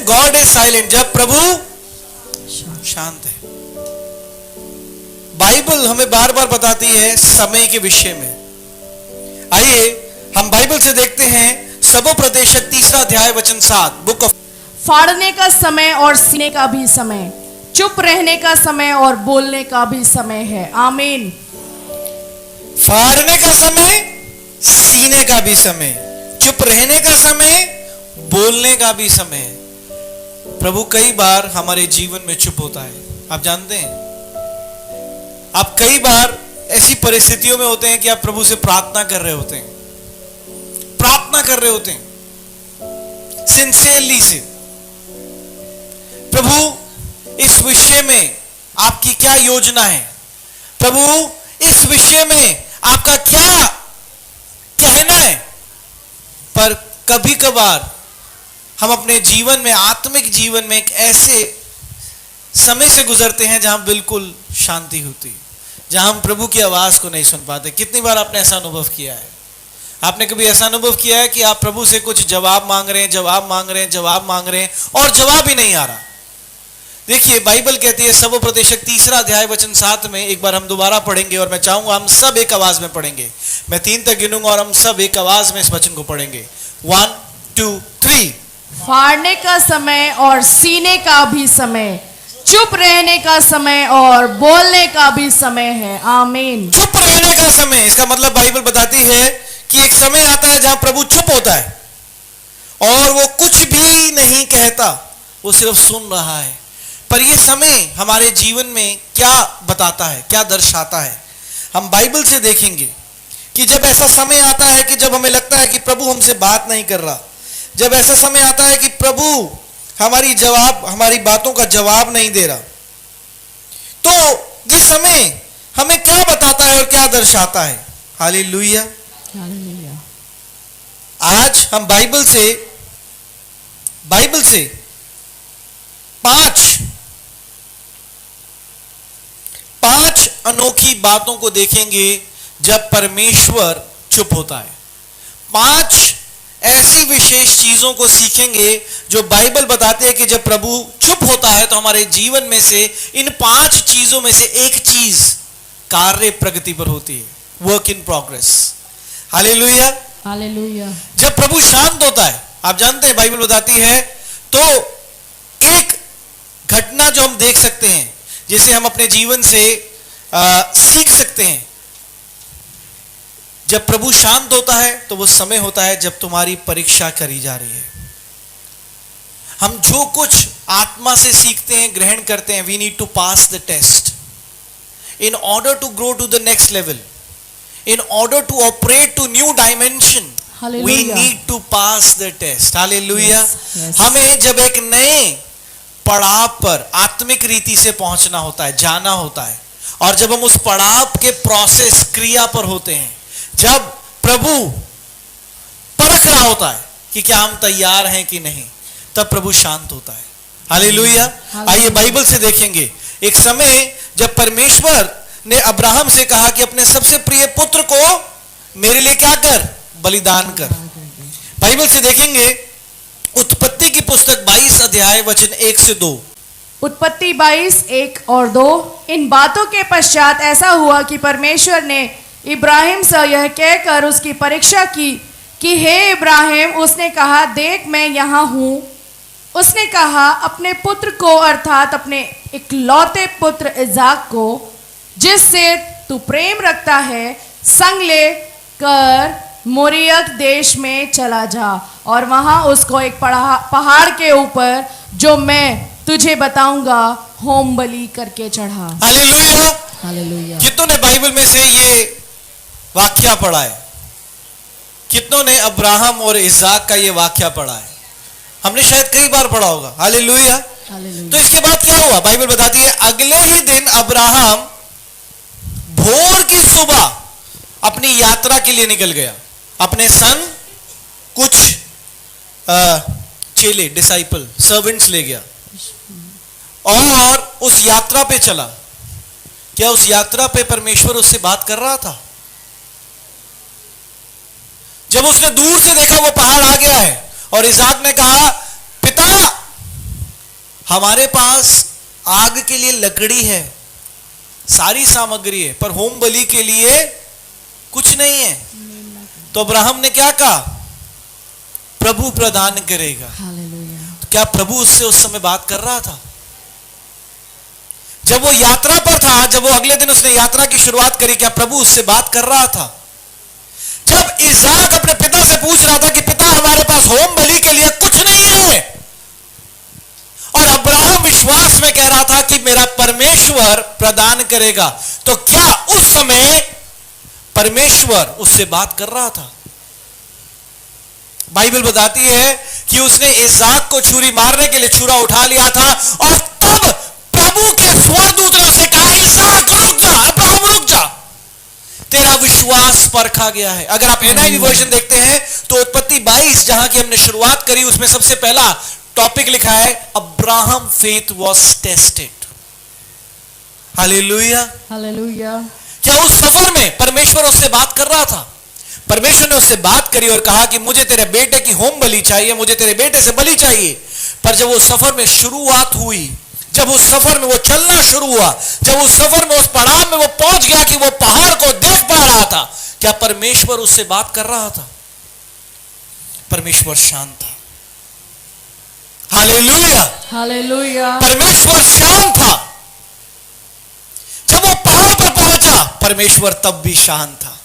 When God is silent, जब प्रभु शांत है। बाइबल हमें बार बार बताती है समय के विषय में। आइए हम बाइबल से देखते हैं सबोपदेशक 3 अध्याय वचन 7, बुक ऑफ। फाड़ने का समय और सीने का भी समय, चुप रहने का समय और बोलने का भी समय है। आमीन। फाड़ने का समय, सीने का भी समय, चुप रहने का समय, बोलने का भी समय है। प्रभु कई बार हमारे जीवन में चुप होता है, आप जानते हैं। आप कई बार ऐसी परिस्थितियों में होते हैं कि आप प्रभु से प्रार्थना कर रहे होते हैं, प्रार्थना कर रहे होते हैं सिंसियरली से, प्रभु इस विषय में आपकी क्या योजना है, प्रभु इस विषय में आपका क्या कहना है। पर कभी कभार हम अपने जीवन में, आत्मिक जीवन में एक ऐसे समय से गुजरते हैं जहां बिल्कुल शांति होती है, जहां हम प्रभु की आवाज को नहीं सुन पाते। कितनी बार आपने ऐसा अनुभव किया है? आपने कभी ऐसा अनुभव किया है कि आप प्रभु से कुछ जवाब मांग रहे हैं, जवाब मांग रहे हैं, जवाब मांग रहे हैं और जवाब ही नहीं आ रहा? देखिए बाइबल कहती है सबोपदेशक 3 अध्याय वचन 7 में, एक बार हम दोबारा पढ़ेंगे और मैं चाहूंगा हम सब एक आवाज में पढ़ेंगे। मैं 3 तक गिनूंगा और हम सब एक आवाज में इस वचन को पढ़ेंगे। 1 2 3। फाड़ने का समय और सीने का भी समय, चुप रहने का समय और बोलने का भी समय है। आमीन। चुप रहने का समय, इसका मतलब बाइबल बताती है कि एक समय आता है जहां प्रभु चुप होता है और वो कुछ भी नहीं कहता, वो सिर्फ सुन रहा है। पर यह समय हमारे जीवन में क्या बताता है, क्या दर्शाता है? हम बाइबल से देखेंगे कि जब ऐसा समय आता है कि जब हमें लगता है कि प्रभु हमसे बात नहीं कर रहा, जब ऐसा समय आता है कि प्रभु हमारी बातों का जवाब नहीं दे रहा, तो ये समय हमें क्या बताता है और क्या दर्शाता है? हालेलुया। हालेलुया। आज हम बाइबल से 5 अनोखी बातों को देखेंगे जब परमेश्वर चुप होता है। 5 ऐसी विशेष चीजों को सीखेंगे जो बाइबल बताते हैं कि जब प्रभु चुप होता है तो हमारे जीवन में से इन 5 चीजों में से एक चीज कार्य प्रगति पर होती है, work in progress. Hallelujah. Hallelujah. जब प्रभु शांत होता है, आप जानते हैं बाइबल बताती है, तो एक घटना जो हम देख सकते हैं, जिसे हम अपने जीवन से सीख सकते हैं। जब प्रभु शांत होता है तो वो समय होता है जब तुम्हारी परीक्षा करी जा रही है। हम जो कुछ आत्मा से सीखते हैं, ग्रहण करते हैं, we need to pass the test in order to grow to the next level, in order to operate to new dimension, we need to pass the test. Hallelujah. हमें जब एक नए पड़ाव पर आत्मिक रीति से पहुंचना होता है, जाना होता है, और जब हम उस पड़ाव के प्रोसेस, क्रिया पर होते हैं, जब प्रभु परख रहा होता है कि क्या हम तैयार हैं कि नहीं, तब प्रभु शांत होता है। हालेलुया। आइए बाइबल से देखेंगे एक समय जब परमेश्वर ने अब्राहम से कहा कि अपने सबसे प्रिय पुत्र को मेरे लिए क्या कर, बलिदान कर। बाइबल से देखेंगे उत्पत्ति की पुस्तक 22 अध्याय वचन 1 से 2। उत्पत्ति 22 1 और 2। इन बातों के पश्चात ऐसा हुआ कि परमेश्वर ने इब्राहिम से यह कहकर उसकी परीक्षा की कि हे इब्राहिम, उसने कहा देख मैं यहाँ हूँ। उसने कहा अपने पुत्र को, अर्थात अपने इकलौते पुत्र इसाक को, जिससे तू प्रेम रखता है, संग ले कर मोरियत देश में चला जा और वहां उसको एक पहाड़ के ऊपर जो मैं तुझे बताऊंगा होम बलि करके चढ़ा। हालेलुया। हालेलुया। कितनों ने बाइबल में से ये वाक्या पढ़ा है? कितनों ने अब्राहम और इसाक का ये वाक्या पढ़ा है? हमने शायद कई बार पढ़ा होगा। हालेलुया। तो इसके बाद क्या हुआ? बाइबल बताती है अगले ही दिन अब्राहम भोर की सुबह अपनी यात्रा के लिए निकल गया। अपने संग कुछ चेले, डिसाइपल, सर्वेंट्स ले गया और उस यात्रा पे चला। क्या उस यात्रा पे परमेश्वर उससे बात कर रहा था? जब उसने दूर से देखा वो पहाड़ आ गया है और इसाक ने कहा पिता हमारे पास आग के लिए लकड़ी है, सारी सामग्री है, पर होम बलि के लिए कुछ नहीं है। तो अब्राहम ने क्या कहा? प्रभु प्रदान करेगा। हालेलुया। क्या प्रभु उससे उस समय बात कर रहा था? जब वो यात्रा पर था, जब वो अगले दिन उसने यात्रा की शुरुआत करी, क्या प्रभु उससे बात कर रहा था? जब इसहाक अपने पिता से पूछ रहा था कि पिता हमारे पास होम बलि के लिए कुछ नहीं है, और अब्राहम विश्वास में कह रहा था कि मेरा परमेश्वर प्रदान करेगा, तो क्या उस समय परमेश्वर उससे बात कर रहा था? बाइबल बताती है कि उसने इसहाक को छुरी मारने के लिए छुरा उठा लिया था, और तब प्रभु के स्वर्गदूत ने उसे कहा, इसहाक रुक जा, अब्राहम रुक जा, तेरा विश्वास परखा गया है। अगर आप NIV वर्जन देखते हैं तो उत्पत्ति 22 जहां की हमने शुरुआत करी, उसमें सबसे पहला टॉपिक लिखा है, Abraham faith was tested. Hallelujah, hallelujah. क्या उस सफर में परमेश्वर उससे बात कर रहा था? परमेश्वर ने उससे बात करी और कहा कि मुझे तेरे बेटे की होम बलि चाहिए, मुझे तेरे बेटे से बलि चाहिए। पर जब उस सफर में शुरुआत हुई, जब उस सफर में वो चलना शुरू हुआ, जब उस सफर में उस पड़ाव में वो पहुंच गया कि वो पहाड़ को देख पा रहा था, क्या परमेश्वर उससे बात कर रहा था? परमेश्वर शांत था। Hallelujah, hallelujah. परमेश्वर शांत था। जब वो पहाड़ पर पहुंचा, परमेश्वर तब भी शांत था।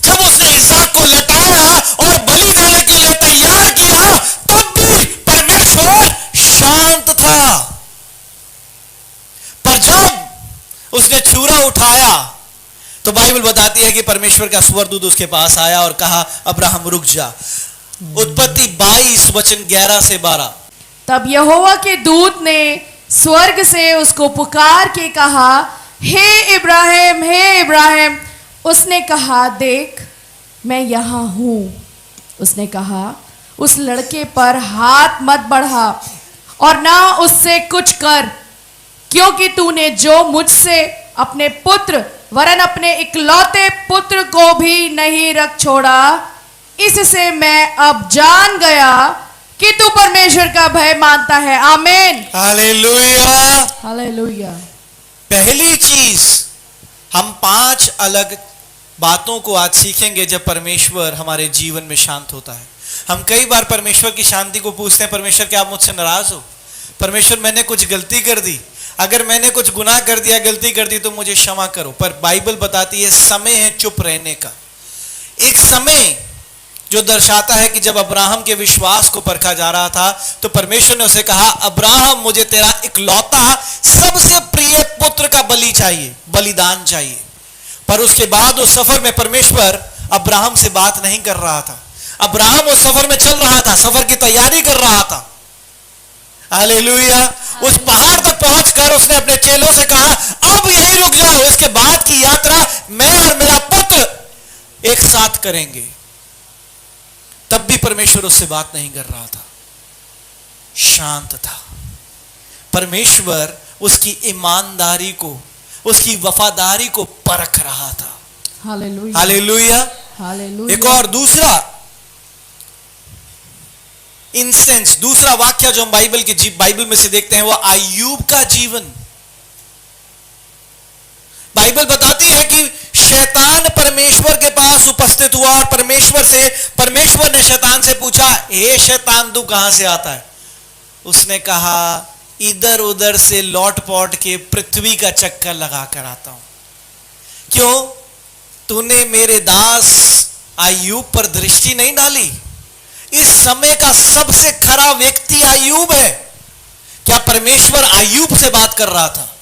जब उसने इसहाक को लटाया और बलि देने के लिए तैयार किया, तब भी परमेश्वर शांत था। पर जब उसने छुरा उठाया, तो बाइबल बताती है कि परमेश्वर का स्वर्गदूत उसके पास आया और कहा, अब्राहम रुक जा। उत्पत्ति 22 वचन 11 से 12। तब यहोवा के दूत ने स्वर्ग से उसको पुकार के कहा, हे इब्राहिम, हे इब्राहिम। उसने कहा, देख मैं यहां हूं। उसने कहा, उस लड़के पर हाथ मत बढ़ा और ना उससे कुछ कर, क्योंकि तूने जो मुझसे अपने पुत्र वरन अपने इकलौते पुत्र को भी नहीं रख छोड़ा, इससे मैं अब जान गया कि तू परमेश्वर का भय मानता है। आमीन। Hallelujah, hallelujah. पहली चीज, हम 5 अलग बातों को आज सीखेंगे जब परमेश्वर हमारे जीवन में शांत होता है। हम कई बार परमेश्वर की शांति को पूछते हैं, परमेश्वर क्या आप मुझसे नाराज हो? परमेश्वर मैंने कुछ गलती कर दी, अगर मैंने कुछ गुनाह कर दिया, गलती कर दी तो मुझे क्षमा करो। पर बाइबल बताती है समय है चुप रहने का। एक समय जो दर्शाता है कि जब अब्राहम के विश्वास को परखा जा रहा था, तो परमेश्वर ने उसे कहा, अब्राहम मुझे तेरा इकलौता सबसे प्रिय पुत्र का बलि चाहिए, बलिदान चाहिए। पर उसके बाद उस सफर में परमेश्वर अब्राहम से बात नहीं कर रहा था। अब्राहम उस सफर में चल रहा था, सफर की तैयारी कर रहा था। हालेलुया। उस पहाड़ तक पहुंचकर उसने अपने चेलों से कहा, अब यहीं रुक जाओ, इसके बाद की यात्रा मैं और मेरा पुत्र एक साथ करेंगे। तब भी परमेश्वर उससे बात नहीं कर रहा था, शांत था। परमेश्वर उसकी ईमानदारी को, उसकी वफादारी को परख रहा था। Hallelujah, hallelujah, hallelujah. एक और दूसरा इंस्टेंस, दूसरा वाक्य जो हम बाइबल में से देखते हैं, वो अय्यूब का जीवन। बाइबल बताती है कि शैतान परमेश्वर के पास उपस्थित हुआ और परमेश्वर ने शैतान से पूछा, हे शैतान तू कहां से आता है? उसने कहा, इधर उधर से लौट पौट के पृथ्वी का चक्कर लगा कर आता हूं। क्यों? तूने मेरे दास अय्यूब पर दृष्टि नहीं डाली? इस समय का सबसे खरा व्यक्ति अय्यूब है। क्या परमेश्वर अय्यूब से बात कर रहा था?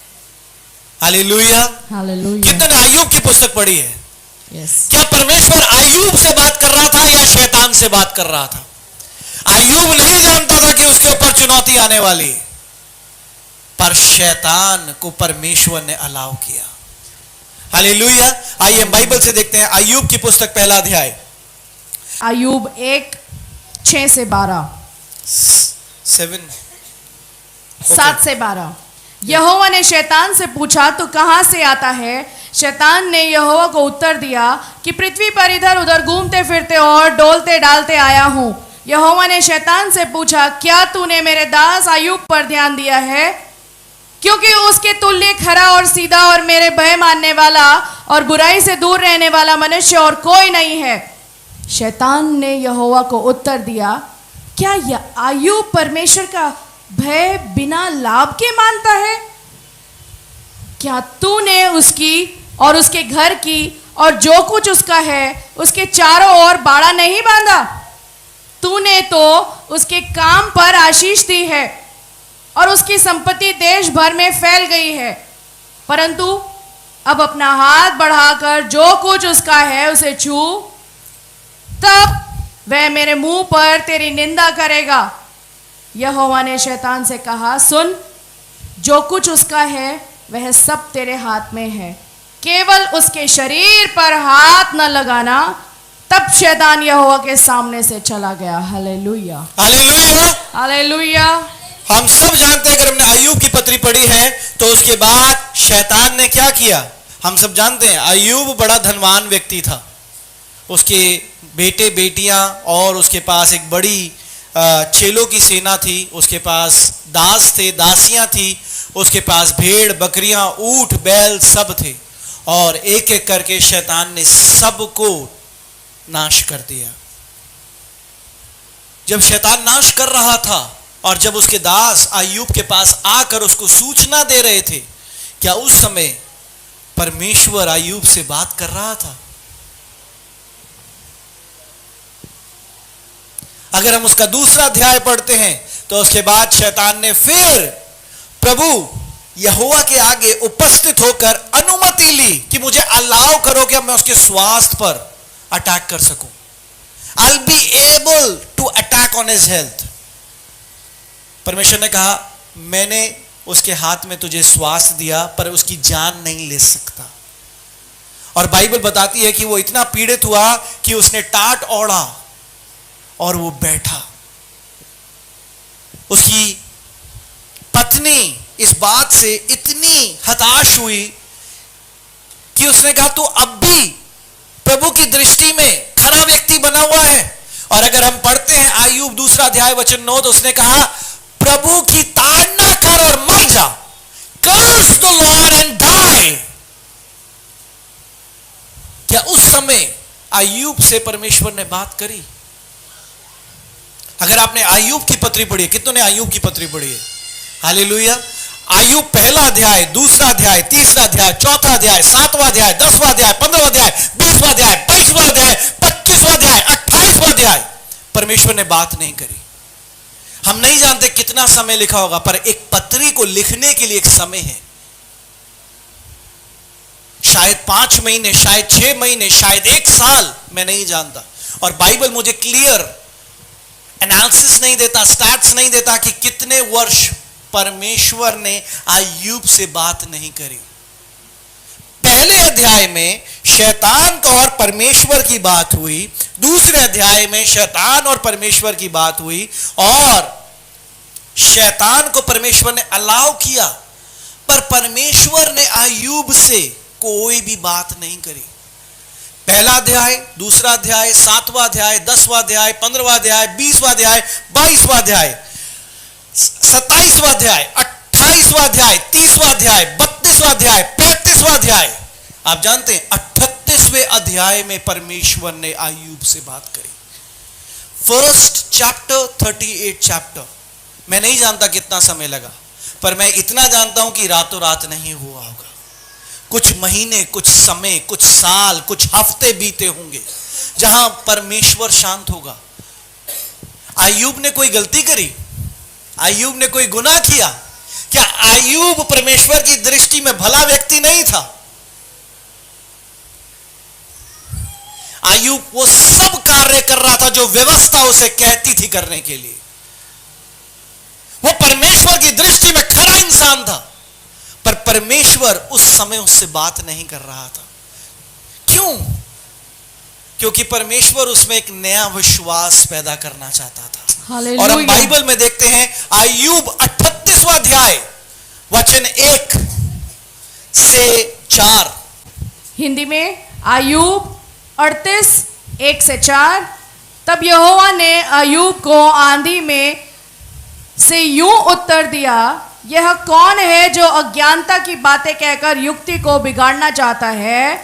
Hallelujah, hallelujah. कितने अय्यूब की पुस्तक पढ़ी है? यस। क्या परमेश्वर अय्यूब से बात कर रहा था या शैतान से बात कर रहा था? अय्यूब नहीं जानता था कि उसके ऊपर चुनौती आने वाली है, पर शैतान को परमेश्वर ने अलाउ किया। हालेलुया। आइए हम बाइबल से देखते हैं अय्यूब की पुस्तक पहला अध्याय, अय्यूब 1:6 से 12, 7 से 12। यहोवा ने शैतान से पूछा, तू कहां से आता है? शैतान ने यहोवा को उत्तर दिया कि पृथ्वी पर इधर उधर घूमते फिरते और डोलते डालते आया हूं। यहोवा ने शैतान से पूछा, क्या तूने मेरे दास अय्यूब पर ध्यान दिया है? क्योंकि उसके तुल्य खरा और सीधा और मेरे भय मानने वाला और बुराई से दूर रहने वाला मनुष्य और कोई नहीं है। शैतान ने यहोवा को उत्तर दिया, क्या अय्यूब परमेश्वर का भय बिना लाभ के मानता है? क्या तूने उसकी और उसके घर की और जो कुछ उसका है उसके चारों ओर बाड़ा नहीं बांधा? तूने तो उसके काम पर आशीष दी है और उसकी संपत्ति देश भर में फैल गई है, परंतु अब अपना हाथ बढ़ाकर जो कुछ उसका है उसे छू, तब वह मेरे मुंह पर तेरी निंदा करेगा। यहोवा ने शैतान से कहा, सुन, जो कुछ उसका है वह सब तेरे हाथ में है, केवल उसके शरीर पर हाथ न लगाना। तब शैतान यहोवा के सामने से चला गया। Hallelujah, hallelujah, hallelujah. हम सब जानते हैं, अगर हमने अय्यूब की पत्री पढ़ी है तो उसके बाद शैतान ने क्या किया हम सब जानते हैं। अय्यूब बड़ा धनवान व्यक्ति था, उसके बेटे बेटियां और उसके पास एक बड़ी चेलों की सेना थी, उसके पास दास थे, दासियां थी, उसके पास भेड़ बकरियां ऊंट बैल सब थे, और एक एक करके शैतान ने सबको नाश कर दिया। जब शैतान नाश कर रहा था और जब उसके दास अय्यूब के पास आकर उसको सूचना दे रहे थे, क्या उस समय परमेश्वर अय्यूब से बात कर रहा था? अगर हम उसका दूसरा अध्याय पढ़ते हैं तो उसके बाद शैतान ने फिर प्रभु यहोवा के आगे उपस्थित होकर अनुमति ली कि मुझे अलाउ करो कि मैं उसके स्वास्थ्य पर अटैक कर सकूं। I'll be able to attack on his health। परमेश्वर ने कहा, मैंने उसके हाथ में तुझे स्वास्थ्य दिया पर उसकी जान नहीं ले सकता। और बाइबल बताती है कि वो इतना पीड़ित हुआ कि उसने टाट ओढ़ा और वो बैठा। उसकी पत्नी इस बात से इतनी हताश हुई कि उसने कहा, तू अब भी प्रभु की दृष्टि में खरा व्यक्ति बना हुआ है। और अगर हम पढ़ते हैं अय्यूब दूसरा अध्याय वचन 9, तो उसने कहा, प्रभु की ताड़ना कर और मर जा, कर्स द लॉर्ड एंड डाई। क्या उस समय अय्यूब से परमेश्वर ने बात करी? अगर आपने अय्यूब की पत्री पढ़ी है, कितनों ने अय्यूब की पत्री पढ़ी है? हालेलुया। अय्यूब पहला अध्याय, दूसरा अध्याय, तीसरा अध्याय, चौथा अध्याय, 7वां अध्याय, 10वां अध्याय, 15वां अध्याय, 20वां अध्याय, 22वां अध्याय, 25वां अध्याय, 28वां अध्याय, परमेश्वर ने बात नहीं करी। हम नहीं जानते कितना समय लिखा होगा, पर एक पत्री को लिखने के लिए एक समय है। शायद 5 महीने, शायद 6 महीने, शायद 1 साल, मैं नहीं जानता। और बाइबल मुझे क्लियर एनालिसिस नहीं देता, स्टैट्स नहीं देता कि कितने वर्ष परमेश्वर ने अय्यूब से बात नहीं करी। पहले अध्याय में शैतान को और परमेश्वर की बात हुई, दूसरे अध्याय में शैतान और परमेश्वर की बात हुई, और शैतान को परमेश्वर ने अलाउ किया, पर परमेश्वर ने अय्यूब से कोई भी बात नहीं करी। पहला अध्याय, दूसरा अध्याय, 7वां अध्याय, 10वां अध्याय, 15वां अध्याय, 20वां अध्याय, 22वां अध्याय, 27वां अध्याय, 28वां अध्याय, 30वां अध्याय, 32वां अध्याय, 35वां अध्याय। आप जानते हैं 38वें अध्याय में परमेश्वर ने अय्यूब से बात करी। First chapter, 38 chapter. मैं नहीं जानता कितना समय लगा, पर मैं इतना जानता हूं कि रातों रात नहीं हुआ होगा। कुछ महीने, कुछ समय, कुछ साल, कुछ हफ्ते बीते होंगे जहां परमेश्वर शांत होगा। अय्यूब ने कोई गलती करी? अय्यूब ने कोई गुनाह किया? क्या अय्यूब परमेश्वर की दृष्टि में भला व्यक्ति नहीं था? अय्यूब वो सब कार्य कर रहा था जो व्यवस्था उसे कहती थी करने के लिए। वो परमेश्वर की दृष्टि में खरा इंसान था, पर परमेश्वर उस समय उससे बात नहीं कर रहा था। क्यों? क्योंकि परमेश्वर उसमें एक नया विश्वास पैदा करना चाहता था। और हम बाइबल में देखते हैं अय्यूब 38वां अध्याय वचन 1 से 4। हिंदी में अय्यूब 38 1 से 4। तब यहोवा ने अय्यूब को आंधी में से यूं उत्तर दिया, यह कौन है जो अज्ञानता की बातें कहकर युक्ति को बिगाड़ना चाहता है?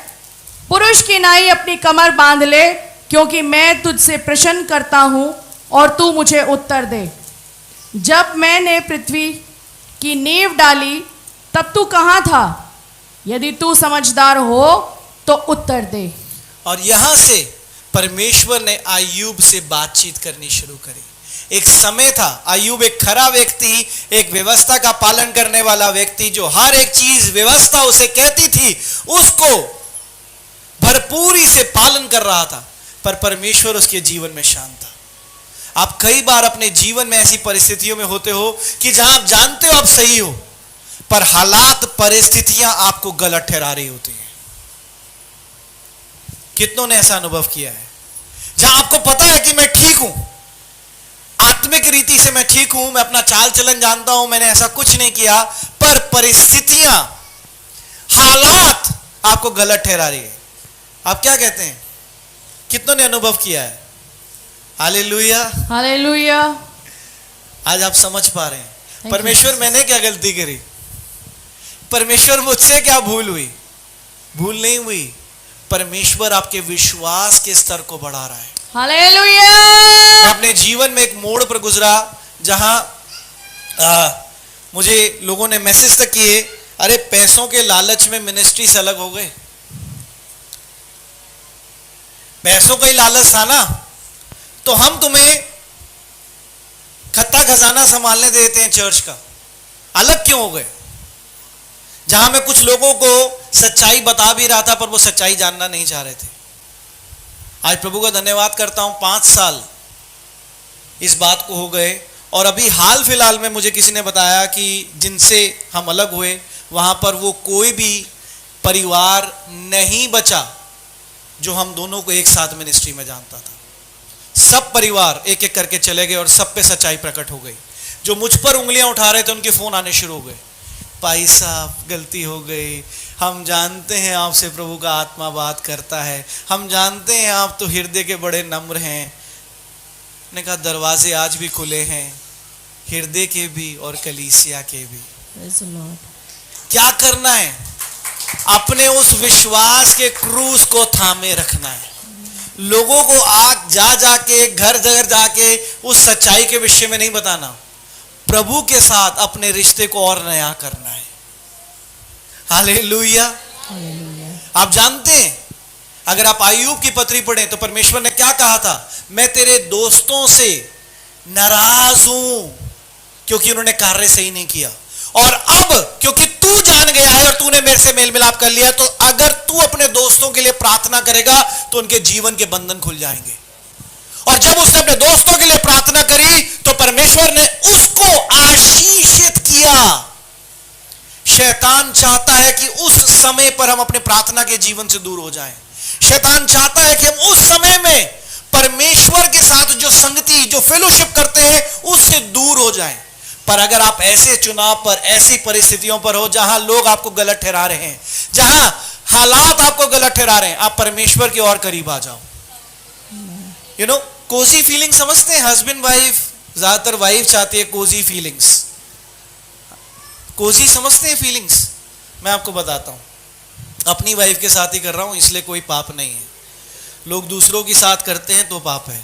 पुरुष की नाई अपनी कमर बांध ले, क्योंकि मैं तुझसे प्रश्न करता हूं और तू मुझे उत्तर दे। जब मैंने पृथ्वी की नींव डाली तब तू कहाँ था? यदि तू समझदार हो तो उत्तर दे। और यहां से परमेश्वर ने अय्यूब से बातचीत करनी शुरू करी। एक समय था, अय्यूब एक खरा व्यक्ति, एक व्यवस्था का पालन करने वाला व्यक्ति, जो हर एक चीज व्यवस्था उसे कहती थी उसको भरपूरी से पालन कर रहा था, पर परमेश्वर उसके जीवन में शांत था। आप कई बार अपने जीवन में ऐसी परिस्थितियों में होते हो कि जहां आप जानते हो आप सही हो, पर हालात परिस्थितियां आपको गलत ठहरा रही होती हैं। कितनों ने ऐसा अनुभव किया है? जहां आपको पता है कि मैं ठीक हूं, आत्मिक रीति से मैं ठीक हूं, मैं अपना चाल चलन जानता हूं, मैंने ऐसा कुछ नहीं किया, पर परिस्थितियां, हालात आपको गलत ठहरा रही है। आप क्या कहते हैं? कितनों ने अनुभव किया है? Hallelujah, hallelujah. आज आप समझ पा रहे हैं परमेश्वर मैंने क्या गलती करी, परमेश्वर मुझसे क्या भूल हुई? भूल नहीं हुई, परमेश्वर आपके विश्वास के स्तर को बढ़ा रहा है। हालेलुया। मैं अपने जीवन में एक मोड़ पर गुजरा जहां मुझे लोगों ने मैसेज तक किए, अरे पैसों के लालच में मिनिस्ट्री से अलग हो गए। पैसों का ही लालच था ना, तो हम तुम्हें खत्ता खजाना संभालने देते हैं चर्च का, अलग क्यों हो गए? जहां मैं कुछ लोगों को सच्चाई बता भी रहा था, पर वो सच्चाई जानना नहीं चाह रहे थे। आज प्रभु का धन्यवाद करता हूं, 5 साल इस बात को हो गए, और अभी हाल फिलहाल में मुझे किसी ने बताया कि जिनसे हम अलग हुए वहां पर वो कोई भी परिवार नहीं बचा जो हम दोनों को एक साथ मिनिस्ट्री में जानता था। सब परिवार एक एक करके चले गए और सब पे सच्चाई प्रकट हो गई। जो मुझ पर उंगलियां उठा रहे थे उनके फोन आने शुरू हो गए, भाई साहब गलती हो गई, हम जानते हैं आपसे प्रभु का आत्मा बात करता है, हम जानते हैं आप तो हृदय के बड़े नम्र हैं। ने कहा दरवाजे आज भी खुले हैं, हृदय के भी और कलीसिया के भी। क्या करना है? अपने उस विश्वास के क्रूस को थामे रखना है। लोगों को आज जा जाके घर घर जाके उस सच्चाई के विषय में नहीं बताना, प्रभु के साथ अपने रिश्ते को और नया करना है। हालेलुया। आप जानते हैं अगर आप अय्यूब की पत्री पढ़ें तो परमेश्वर ने क्या कहा था? मैं तेरे दोस्तों से नाराज हूं क्योंकि उन्होंने कार्य सही नहीं किया, और अब क्योंकि तू जान गया है और तूने मेरे से मेल मिलाप कर लिया, तो अगर तू अपने दोस्तों के लिए प्रार्थना करेगा तो उनके जीवन के बंधन खुल जाएंगे। और जब उसने अपने दोस्तों के लिए प्रार्थना करी तो परमेश्वर ने उसको आशीषित किया। शैतान चाहता है कि उस समय पर हम अपने प्रार्थना के जीवन से दूर हो जाएं। शैतान चाहता है कि हम उस समय में परमेश्वर के साथ जो संगति, जो फेलोशिप करते हैं उससे दूर हो जाएं। पर अगर आप ऐसे चुनाव पर, ऐसी परिस्थितियों पर हो जहां लोग आपको गलत ठहरा रहे हैं, जहां हालात आपको गलत ठहरा रहे हैं, आप परमेश्वर के और करीब आ जाओ। यू नो, कोजी फीलिंग समझते हैं? हस्बैंड वाइफ, ज्यादातर वाइफ चाहती है कोजी फीलिंग्स। कोजी समझते हैं फीलिंग्स? मैं आपको बताता हूं, अपनी वाइफ के साथ ही कर रहा हूं, इसलिए कोई पाप नहीं है। लोग दूसरों के साथ करते हैं तो पाप है।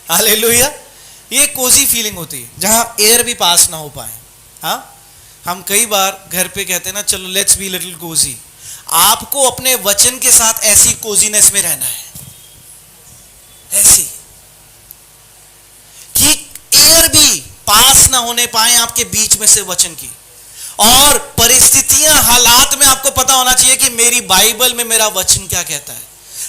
हालेलुया। ये कोजी फीलिंग होती है जहां एयर भी पास ना हो पाए। हाँ, हम कई बार घर पे कहते हैं ना, चलो लेट्स बी लिटिल कोजी। आपको अपने वचन के साथ ऐसी कोजीनेस में रहना है, ऐसी कि एयर भी पास ना होने पाए आपके बीच में से वचन की। और परिस्थितियां, हालात में आपको पता होना चाहिए कि मेरी बाइबल में मेरा वचन क्या कहता है।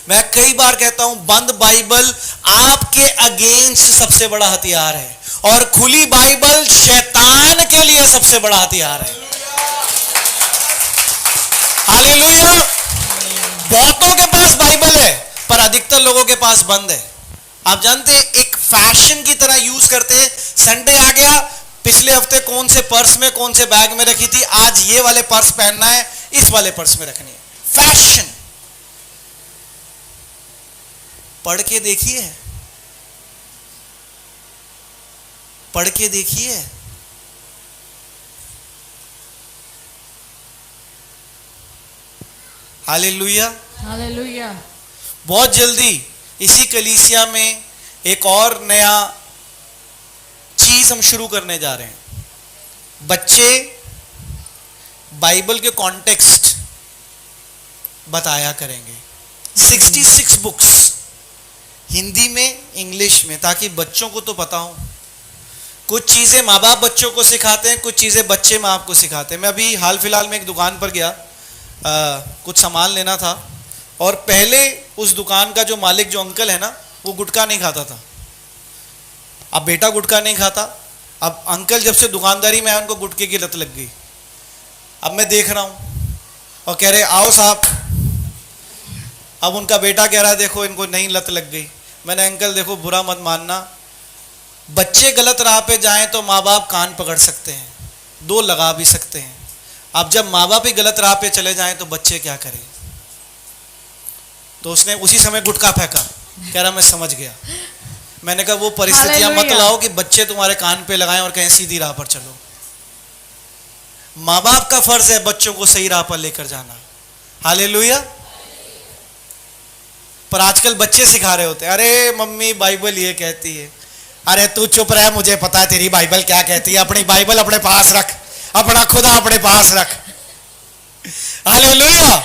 मैं कई बार कहता हूं, बंद बाइबल आपके अगेंस्ट सबसे बड़ा हथियार है, और खुली बाइबल शैतान के लिए सबसे बड़ा हथियार है। हालेलुया। बहुतों के पास बाइबल है पर अधिकतर लोगों के पास बंद है। आप जानते हैं, एक फैशन की तरह यूज करते हैं। संडे आ गया, पिछले हफ्ते कौन से पर्स में, कौन से बैग में रखी थी, आज ये वाले पर्स पहनना है, इस वाले पर्स में रखनी है। फैशन। पढ़ के देखिए पढ़ के देखिए। हालेलुया। हालेलुया। बहुत जल्दी इसी कलीसिया में एक और नया चीज हम शुरू करने जा रहे हैं। बच्चे बाइबल के कॉन्टेक्स्ट बताया करेंगे। 66 बुक्स, हिंदी में, इंग्लिश में, ताकि बच्चों को तो पता हो। कुछ चीजें माँ बाप बच्चों को सिखाते हैं, कुछ चीजें बच्चे माँ बाप को सिखाते हैं। मैं अभी हाल फिलहाल में एक दुकान पर गया, कुछ सामान लेना था, और पहले उस दुकान का जो मालिक, जो अंकल है ना, वो गुटखा नहीं खाता था। अब बेटा गुटखा नहीं खाता, अब अंकल जब से दुकानदारी में आए उनको गुटखे की लत लग गई। अब मैं देख रहा हूं और कह रहे आओ साहब। अब उनका बेटा कह रहा है देखो इनको नहीं लत लग गई। मैंने अंकल देखो बुरा मत मानना, बच्चे गलत राह पे जाएं तो माँ बाप कान पकड़ सकते हैं, दो लगा भी सकते हैं। अब जब माँ बाप ही गलत राह पे चले जाएं तो बच्चे क्या करें? तो उसने उसी समय गुटखा फेंका, कह रहा मैं समझ गया। मैंने कहा वो परिस्थितियां मत लाओ कि बच्चे तुम्हारे कान पे लगाएं और कहें सीधी राह पर चलो। माँ बाप का फर्ज है बच्चों को सही राह पर लेकर जाना। हालेलुया। पर आजकल बच्चे सिखा रहे होते हैं, अरे मम्मी बाइबल ये कहती है। अरे तू चुप रह, मुझे पता है तेरी बाइबल क्या कहती है। अपनी बाइबल अपने पास रख, अपना खुदा अपने पास रख। हालेलुया।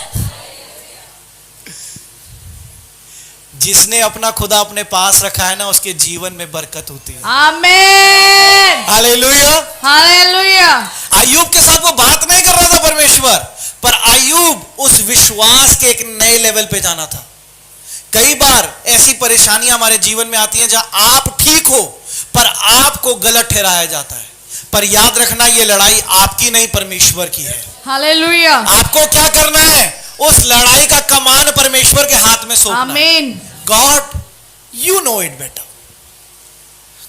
जिसने अपना खुदा अपने पास रखा है ना, उसके जीवन में बरकत होती है। आमीन। हालेलुया। हालेलुया। अय्यूब के साथ वो बात नहीं कर रहा था परमेश्वर, पर अय्यूब उस विश्वास के एक नए लेवल पे जाना था। कई बार ऐसी परेशानियां हमारे जीवन में आती हैं जहां आप ठीक हो पर आपको गलत ठहराया जाता है। पर याद रखना, ये लड़ाई आपकी नहीं, परमेश्वर की है। हालेलुया। आपको क्या करना है? उस लड़ाई का कमान परमेश्वर के हाथ में सौंपना। आमीन। God you know it better.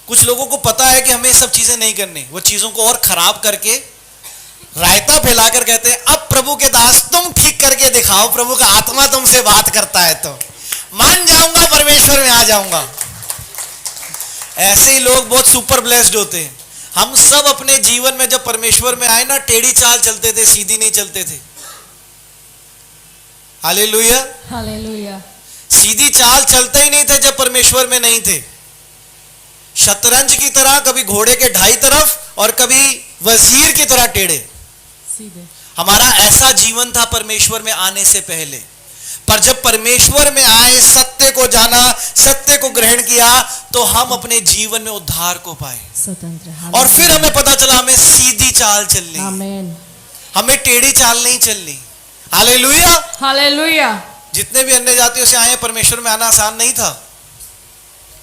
कुछ लोगों को पता है कि हमें सब चीजें नहीं करनी, वो चीजों को और खराब करके रायता फैलाकर कहते हैं अब प्रभु के दास तुम ठीक करके दिखाओ, प्रभु का आत्मा तुमसे बात करता है तो मान जाऊंगा, परमेश्वर में आ जाऊंगा। ऐसे ही लोग बहुत सुपर ब्लेस्ड होते हैं। हम सब अपने जीवन में जब परमेश्वर में आए ना, टेढ़ी चाल चलते थे, सीधी नहीं चलते थे। हालेलुया। हालेलुया। सीधी चाल चलते ही नहीं थे जब परमेश्वर में नहीं थे। शतरंज की तरह कभी घोड़े के ढाई तरफ और कभी वजीर की तरह टेढ़े। सीधे। हमारा ऐसा जीवन था परमेश्वर में आने से पहले। पर जब परमेश्वर में आए, सत्य को जाना, सत्य को ग्रहण किया, तो हम अपने जीवन में उद्धार को पाए। स्वतंत्र। और फिर हमें पता चला हमें सीधी चाल चलनी, आमीन। हमें टेढ़ी चाल नहीं चलनी। हालेलुया। हालेलुया। जितने भी अन्य जातियों से आए, परमेश्वर में आना आसान नहीं था।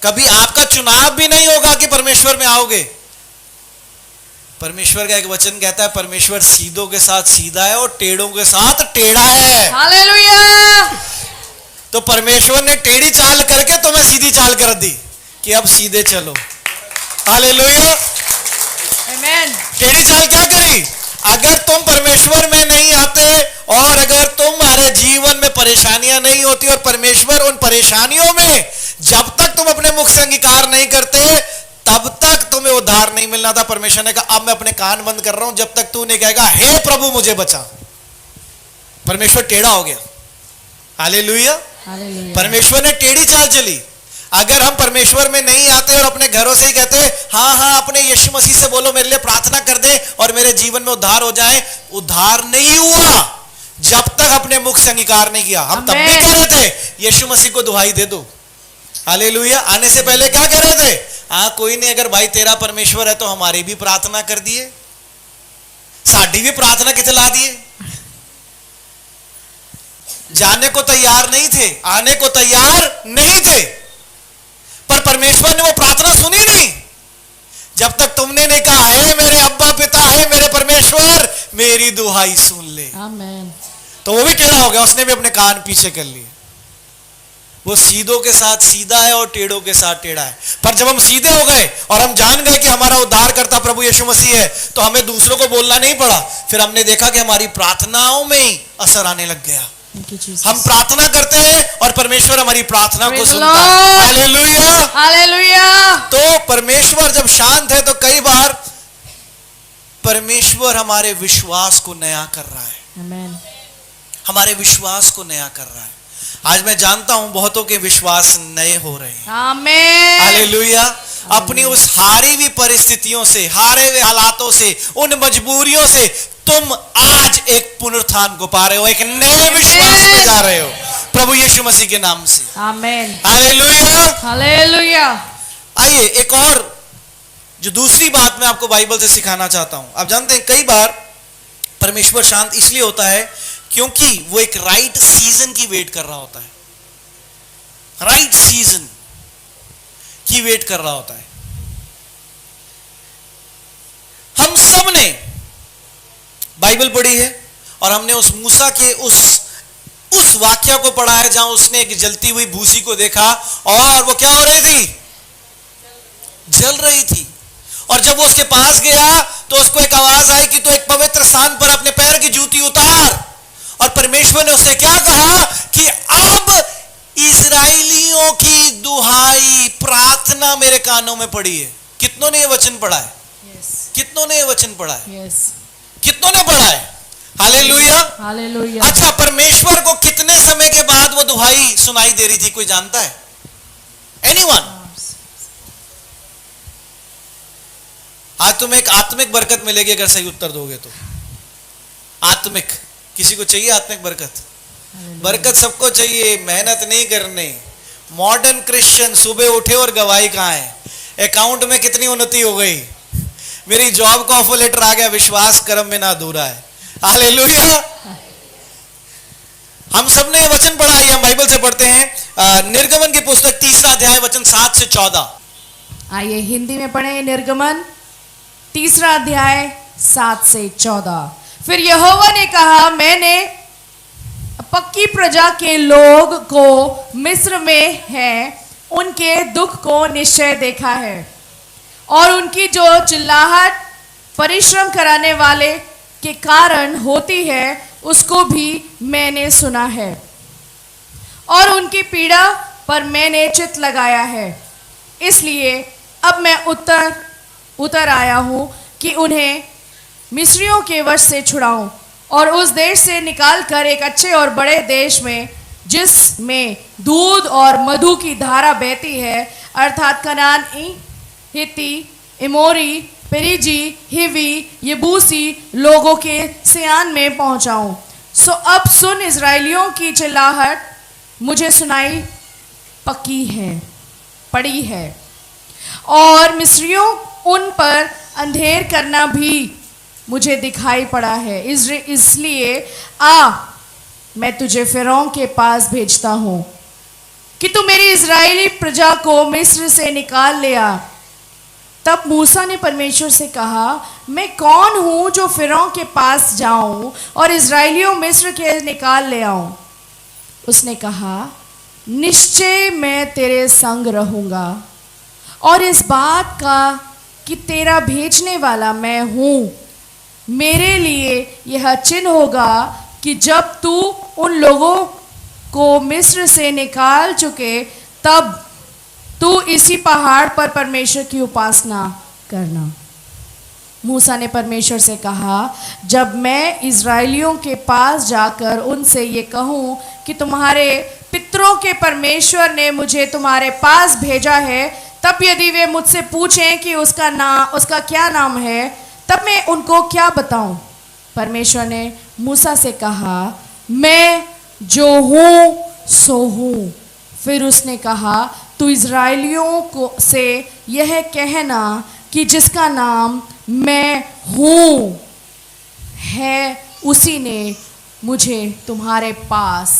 कभी आपका चुनाव भी नहीं होगा कि परमेश्वर में आओगे। परमेश्वर का एक वचन कहता है, परमेश्वर सीधों के साथ सीधा है और टेढ़ों के साथ टेढ़ा है। हालेलुया। तो परमेश्वर ने टेढ़ी चाल करके तुम्हें सीधी चाल कर दी कि अब सीधे चलो। हालेलुया। आमीन। टेढ़ी चाल क्या करी? अगर तुम परमेश्वर में नहीं आते और अगर तुम्हारे जीवन में परेशानियां नहीं होती और परमेश्वर उन परेशानियों में जब तक तुम अपने मुख से अंगीकार नहीं करते तब तक तुम्हें उद्धार नहीं मिलना था। परमेश्वर ने कहा अब मैं अपने कान बंद कर रहा हूं जब तक तू नहीं कहेगा हे प्रभु मुझे बचा। परमेश्वर टेढ़ा हो गया। हालेलुया। परमेश्वर ने टेढ़ी चाल चली। अगर हम परमेश्वर में नहीं आते और अपने घरों से ही कहते हाँ हाँ अपने यीशु मसीह से बोलो मेरे लिए प्रार्थना कर दे और मेरे जीवन में उद्धार हो जाए, उद्धार नहीं हुआ जब तक अपने मुख से अंगीकार नहीं किया। हम तब भी कह रहे थे यीशु मसीह को दुहाई दे दो। हालेलुया। आने से पहले क्या कह रहे थे? हाँ कोई नहीं, अगर भाई तेरा परमेश्वर है तो हमारी भी प्रार्थना कर दिए, साड़ी भी प्रार्थना के चला दिए। जाने को तैयार नहीं थे, आने को तैयार नहीं थे, पर परमेश्वर ने वो प्रार्थना सुनी नहीं जब तक तुमने नहीं कहा है मेरे अब्बा पिता है मेरे परमेश्वर मेरी दुहाई सुन ले। आमीन। तो वो भी टेढ़ा हो गया, उसने भी अपने कान पीछे कर लिए। वो सीधों के साथ सीधा है और टेढ़ों के साथ टेढ़ा है। पर जब हम सीधे हो गए और हम जान गए कि हमारा उद्धार करता प्रभु यीशु मसीह है तो हमें दूसरों को बोलना नहीं पड़ा। फिर हमने देखा कि हमारी प्रार्थनाओं में ही असर आने लग गया। Thank you, Jesus. हम प्रार्थना करते हैं और परमेश्वर हमारी प्रार्थना को Praise the सुनता है। Lord. हालेलुया। Hallelujah. तो परमेश्वर जब शांत है तो कई बार परमेश्वर हमारे विश्वास को नया कर रहा है, Amen. हमारे विश्वास को नया कर रहा है। आज मैं जानता हूं बहुतों के विश्वास नए हो रहे हैं। Amen. हालेलुया। अपनी उस हारी हुई परिस्थितियों से, हारे हुए हालातों से, उन मजबूरियों से तुम आज एक पुनरुत्थान को पा रहे हो, एक नए विश्वास में जा रहे हो प्रभु यीशु मसीह के नाम से। Amen. हालेलुया। Hallelujah. आइए एक और जो दूसरी बात मैं आपको बाइबल से सिखाना चाहता हूं। आप जानते हैं कई बार परमेश्वर शांत इसलिए होता है क्योंकि वो एक राइट सीजन की वेट कर रहा होता है, राइट सीजन की वेट कर रहा होता है। हम सब ने बाइबल पढ़ी है और हमने उस मूसा के उस वाक्य को पढ़ा है जहां उसने एक जलती हुई भूसी को देखा और वो क्या हो रही थी, जल रही थी। और जब वो उसके पास गया तो उसको एक आवाज आई कि तू एक पवित्र स्थान पर अपने पैर की जूती उतार। और परमेश्वर ने उससे क्या कहा कि अब इजराइलियों की दुहाई प्रार्थना मेरे कानों में पड़ी है। कितनों ने ये वचन पढ़ा है? Yes. कितनों ने ये वचन पढ़ा है? Yes. कितनों ने पढ़ा है? हालेलुया। Hallelujah. अच्छा, परमेश्वर को कितने समय के बाद वो दुहाई सुनाई दे रही थी, कोई जानता है? एनीवन? आज तुम्हें एक आत्मिक बरकत मिलेगी अगर सही उत्तर दोगे तो। आत्मिक, किसी को चाहिए आत्मिक बरकत? बरकत सबको चाहिए, मेहनत नहीं करने। मॉडर्न क्रिश्चियन सुबह उठे और गवाही कहां है? अकाउंट में कितनी उन्नति हो गई, मेरी जॉब का ऑफर लेटर आ गया, विश्वास कर्म में ना अधूरा है। हालेलुया। हम सब ने वचन पढ़ा है, हम बाइबल से पढ़ते हैं निर्गमन की पुस्तक 3 अध्याय वचन 7 से 14। आइए हिंदी में पढ़ें निर्गमन 3 अध्याय 7 से 14। फिर यहोवा ने कहा, मैंने पक्की प्रजा के लोग को मिस्र में है, उनके दुख को निश्चय देखा है और उनकी जो चिल्लाहट परिश्रम कराने वाले के कारण होती है उसको भी मैंने सुना है और उनकी पीड़ा पर मैंने चित्त लगाया है। इसलिए अब मैं उतर आया हूं कि उन्हें मिस्रियों के वश से छुड़ाऊं और उस देश से निकालकर एक अच्छे और बड़े देश में, जिसमें दूध और मधु की धारा बहती है, अर्थात कनानी, हित्ती, एमोरी, पेरिजी, हिवी, यबूसी लोगों के सियान में पहुंचाऊं। सो अब सुन, इजराइलियों की चिल्लाहट मुझे सुनाई पड़ी है और मिस्रियों उन पर अंधेर करना भी मुझे दिखाई पड़ा है। इसलिए मैं तुझे फिरौन के पास भेजता हूं कि तू मेरी इजरायली प्रजा को मिस्र से निकाल ले आ। तब मूसा ने परमेश्वर से कहा, मैं कौन हूं जो फिरौन के पास जाऊं और इजराइलियों मिस्र के निकाल ले आऊं? उसने कहा, निश्चय मैं तेरे संग रहूंगा और इस बात का कि तेरा भेजने वाला मैं हूं मेरे लिए यह चिन्ह होगा कि जब तू उन लोगों को मिस्र से निकाल चुके तब तू इसी पहाड़ पर परमेश्वर की उपासना करना। मूसा ने परमेश्वर से कहा, जब मैं इजराइलियों के पास जाकर उनसे ये कहूँ कि तुम्हारे पितरों के परमेश्वर ने मुझे तुम्हारे पास भेजा है, तब यदि वे मुझसे पूछें कि उसका क्या नाम है, तब मैं उनको क्या बताऊं? परमेश्वर ने मूसा से कहा, मैं जो हूं सो हूं। फिर उसने कहा, तू इजराइलियों को से यह कहना कि जिसका नाम मैं हूं है, उसी ने मुझे तुम्हारे पास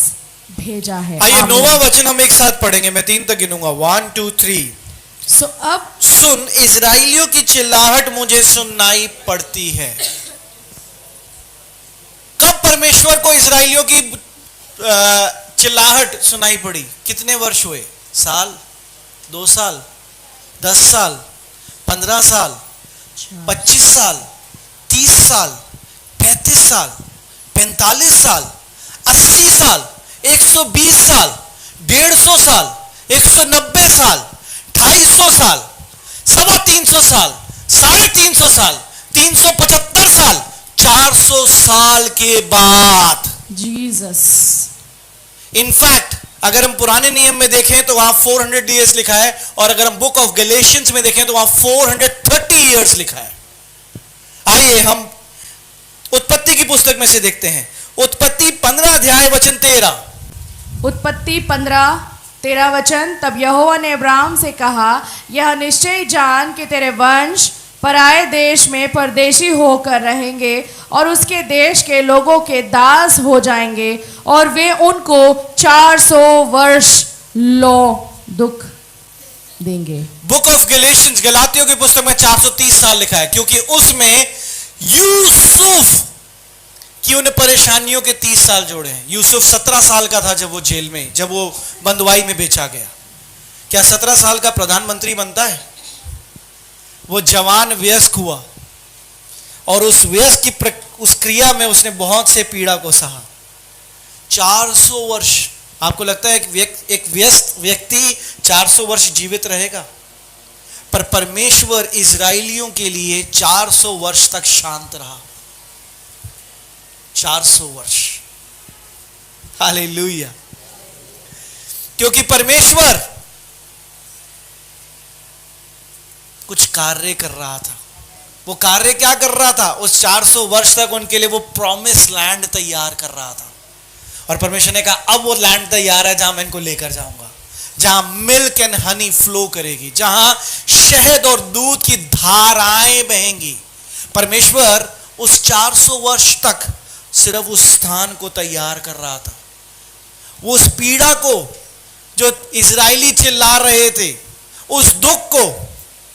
भेजा है। आइए 9वां वचन हम एक साथ पढ़ेंगे, मैं 3 तक गिनूंगा, 1 2 3। सो अब सुन, इजराइलियों की चिल्लाहट मुझे सुनाई पड़ती है। कब परमेश्वर को इजराइलियों की चिल्लाहट सुनाई पड़ी? कितने वर्ष हुए? साल, 2 साल, 10 साल, 15 साल, 25 साल, 30 साल, 35 साल, 45 साल, 80 साल, साल, 120 साल, 150 साल, 190 साल, 250 साल, 350 साल, 350 साल, 375 साल, 400 साल के बाद। जीसस। इनफैक्ट अगर हम पुराने नियम में देखें तो वहां 400 ईयर्स लिखा है, और अगर हम बुक ऑफ गैलेशियंस में देखें तो वहां 430 ईयर्स लिखा है। आइए हम उत्पत्ति की पुस्तक में से देखते हैं। उत्पत्ति 15 अध्याय वचन 13। उत्पत्ति 15:13 वचन। तब यहोवा ने अब्राहम से कहा, यह निश्चय जान कि तेरे वंश पराए देश में परदेशी होकर रहेंगे और उसके देश के लोगों के दास हो जाएंगे, और वे उनको 400 वर्ष दुख देंगे। बुक ऑफ गैलेशियंस, गलातियों की पुस्तक में 430 साल लिखा है, क्योंकि उसमें यूसुफ कि उन परेशानियों के 30 साल जोड़े हैं। यूसुफ 17 साल का था जब वो जेल में, जब वो बंदवाई में बेचा गया। क्या 17 साल का प्रधानमंत्री बनता है? वो जवान वयस्क हुआ, और उस वयस्क की उस क्रिया में उसने बहुत से पीड़ा को सहा। 400 वर्ष। आपको लगता है एक वयस्क व्यक्ति 400 वर्ष जीवित रहेगा? पर परमेश्वर इजराइलियों के लिए 400 वर्ष तक शांत रहा। 400 वर्ष। हालेलुया। क्योंकि परमेश्वर कुछ कार्य कर रहा था। वो कार्य क्या कर रहा था? उस 400 वर्ष तक उनके लिए वो प्रॉमिस लैंड तैयार कर रहा था। और परमेश्वर ने कहा अब वो लैंड तैयार है जहां मैं इनको लेकर जाऊंगा, जहां मिल्क एंड हनी फ्लो करेगी, जहां शहद और दूध की धाराएं बहेंगी। परमेश्वर उस 400 वर्ष तक सिर्फ उस स्थान को तैयार कर रहा था। वो उस पीड़ा को जो इजरायली चिल्ला रहे थे, उस दुख को,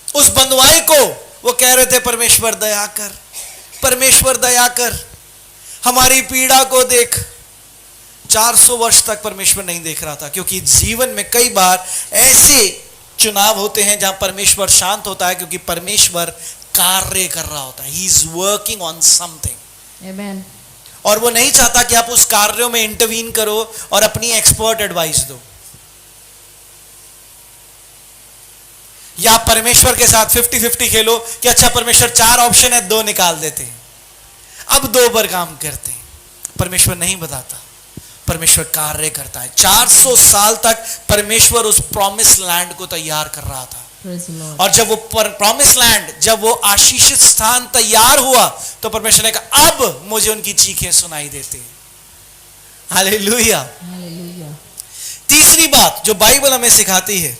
उस बंधुआई को, वो कह रहे थे परमेश्वर दया कर, परमेश्वर दया कर, हमारी पीड़ा को देख। 400 वर्ष तक परमेश्वर नहीं देख रहा था, क्योंकि जीवन में कई बार ऐसे चुनाव होते हैं जहां परमेश्वर शांत होता है, क्योंकि परमेश्वर कार्य कर रहा होता है। He is working on something. Amen. और वो नहीं चाहता कि आप उस कार्यों में इंटरवीन करो और अपनी एक्सपर्ट एडवाइस दो, या परमेश्वर के साथ 50-50 खेलो कि अच्छा परमेश्वर 4 ऑप्शन है, 2 निकाल देते हैं, अब 2 पर काम करते हैं। परमेश्वर नहीं बताता, परमेश्वर कार्य करता है। 400 साल तक परमेश्वर उस प्रॉमिस लैंड को तैयार कर रहा था। और जब वो प्रॉमिस लैंड, जब वो आशीषित स्थान तैयार हुआ, तो परमेश्वर ने कहा अब मुझे उनकी चीखें सुनाई देती हैं। हालेलुया। हालेलुया। तीसरी बात जो बाइबल हमें सिखाती है,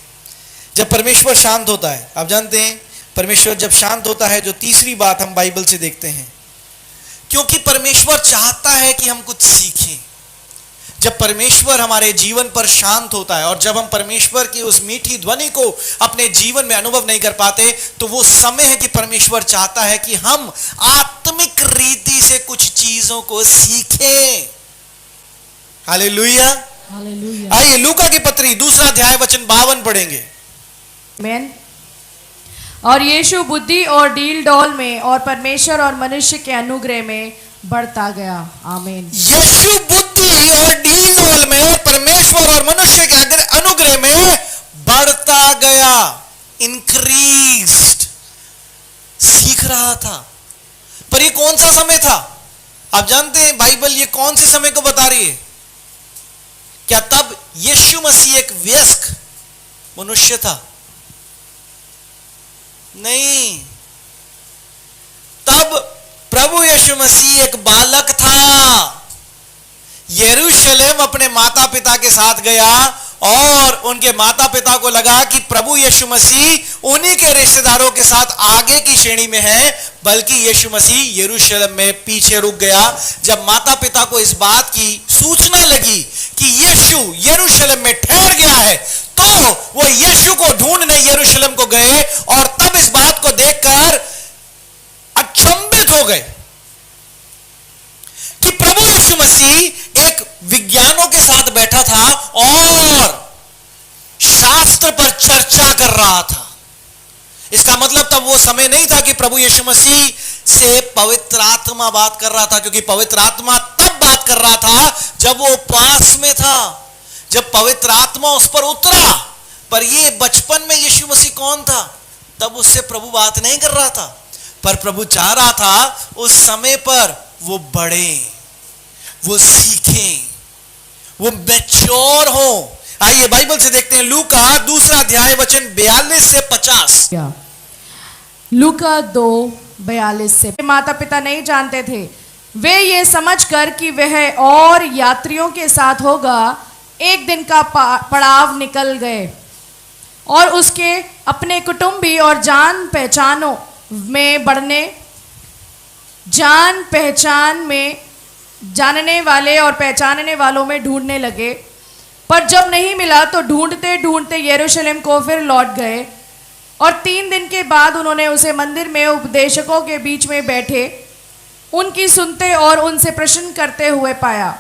जब परमेश्वर शांत होता है, आप जानते हैं परमेश्वर जब शांत होता है, जो तीसरी बात हम बाइबल से देखते हैं, क्योंकि परमेश्वर चाहता है कि हम कुछ सीखें। जब परमेश्वर हमारे जीवन पर शांत होता है, और जब हम परमेश्वर की उस मीठी ध्वनि को अपने जीवन में अनुभव नहीं कर पाते, तो वो समय है कि परमेश्वर चाहता है कि हम आत्मिक रीति से कुछ चीजों को सीखें। हालेलुया। हालेलुया। आइए लूका की पत्री 2 अध्याय वचन 52 पढ़ेंगे। आमेन। और यीशु बुद्धि और डील डॉल में और परमेश्वर और मनुष्य के अनुग्रह में बढ़ता गया। आमीन। यीशु बुद्धि और डील डॉल में, परमेश्वर और मनुष्य के अनुग्रह में बढ़ता गया। इंक्रीज्ड। सीख रहा था। पर ये कौन सा समय था? आप जानते हैं बाइबल ये कौन से समय को बता रही है? क्या तब यीशु मसीह एक वयस्क मनुष्य था? नहीं, तब प्रभु यीशु मसीह एक बालक था। यरूशलेम अपने माता पिता के साथ गया, और उनके माता पिता को लगा कि प्रभु यीशु मसीह उन्हीं के रिश्तेदारों के साथ आगे की श्रेणी में है, बल्कि यीशु मसीह यरूशलेम में पीछे रुक गया। जब माता पिता को इस बात की सूचना लगी कि यीशु यरूशलेम में ठहर गया है, तो वो यीशु को ढूंढने यरूशलेम को गए, और तब इस बात को देखकर अचंभित हो गए कि प्रभु यीशु मसीह एक विज्ञानों के साथ बैठा था और शास्त्र पर चर्चा कर रहा था। इसका मतलब तब वो समय नहीं था कि प्रभु यीशु मसीह से पवित्र आत्मा बात कर रहा था, क्योंकि पवित्र आत्मा तब बात कर रहा था जब वो उपवास में था, जब पवित्र आत्मा उस पर उतरा। पर ये बचपन में यीशु मसीह कौन था, तब उससे प्रभु बात नहीं कर रहा था। पर प्रभु चाह रहा था उस समय पर वो बढ़े, वो सीखें, वो मैच्योर हो। आइए बाइबल से देखते हैं लूका 2 अध्याय वचन 42 से 50। लूका 2:42 से। माता पिता नहीं जानते थे, वे ये समझकर कि वह और यात्रियों के साथ होगा, एक दिन का पड़ाव निकल गए और उसके अपने कुटुंबी और जान पहचान में जानने वाले और पहचानने वालों में ढूंढने लगे। पर जब नहीं मिला तो ढूंढते ढूंढते यरूशलेम को फिर लौट गए और 3 दिन के बाद उन्होंने उसे मंदिर में उपदेशकों के बीच में बैठे उनकी सुनते और उनसे प्रश्न करते हुए पाया।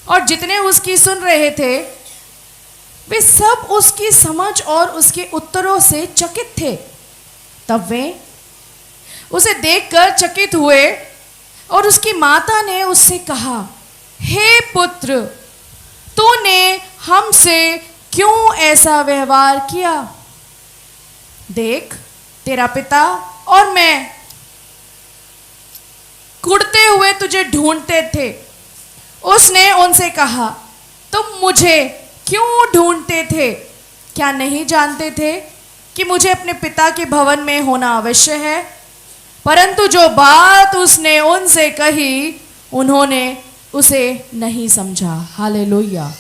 और जितने उसकी सुन रहे थे वे सब उसकी समझ और उसके उत्तरों से चकित थे। तब वे उसे देखकर चकित हुए और उसकी माता ने उससे कहा, हे पुत्र, तूने हमसे क्यों ऐसा व्यवहार किया? देख, तेरा पिता और मैं कुड़ते हुए तुझे ढूंढते थे। उसने उनसे कहा, तुम मुझे क्यों ढूंढते थे? क्या नहीं जानते थे कि मुझे अपने पिता के भवन में होना अवश्य है? परंतु जो बात उसने उनसे कही उन्होंने उसे नहीं समझा। Hallelujah,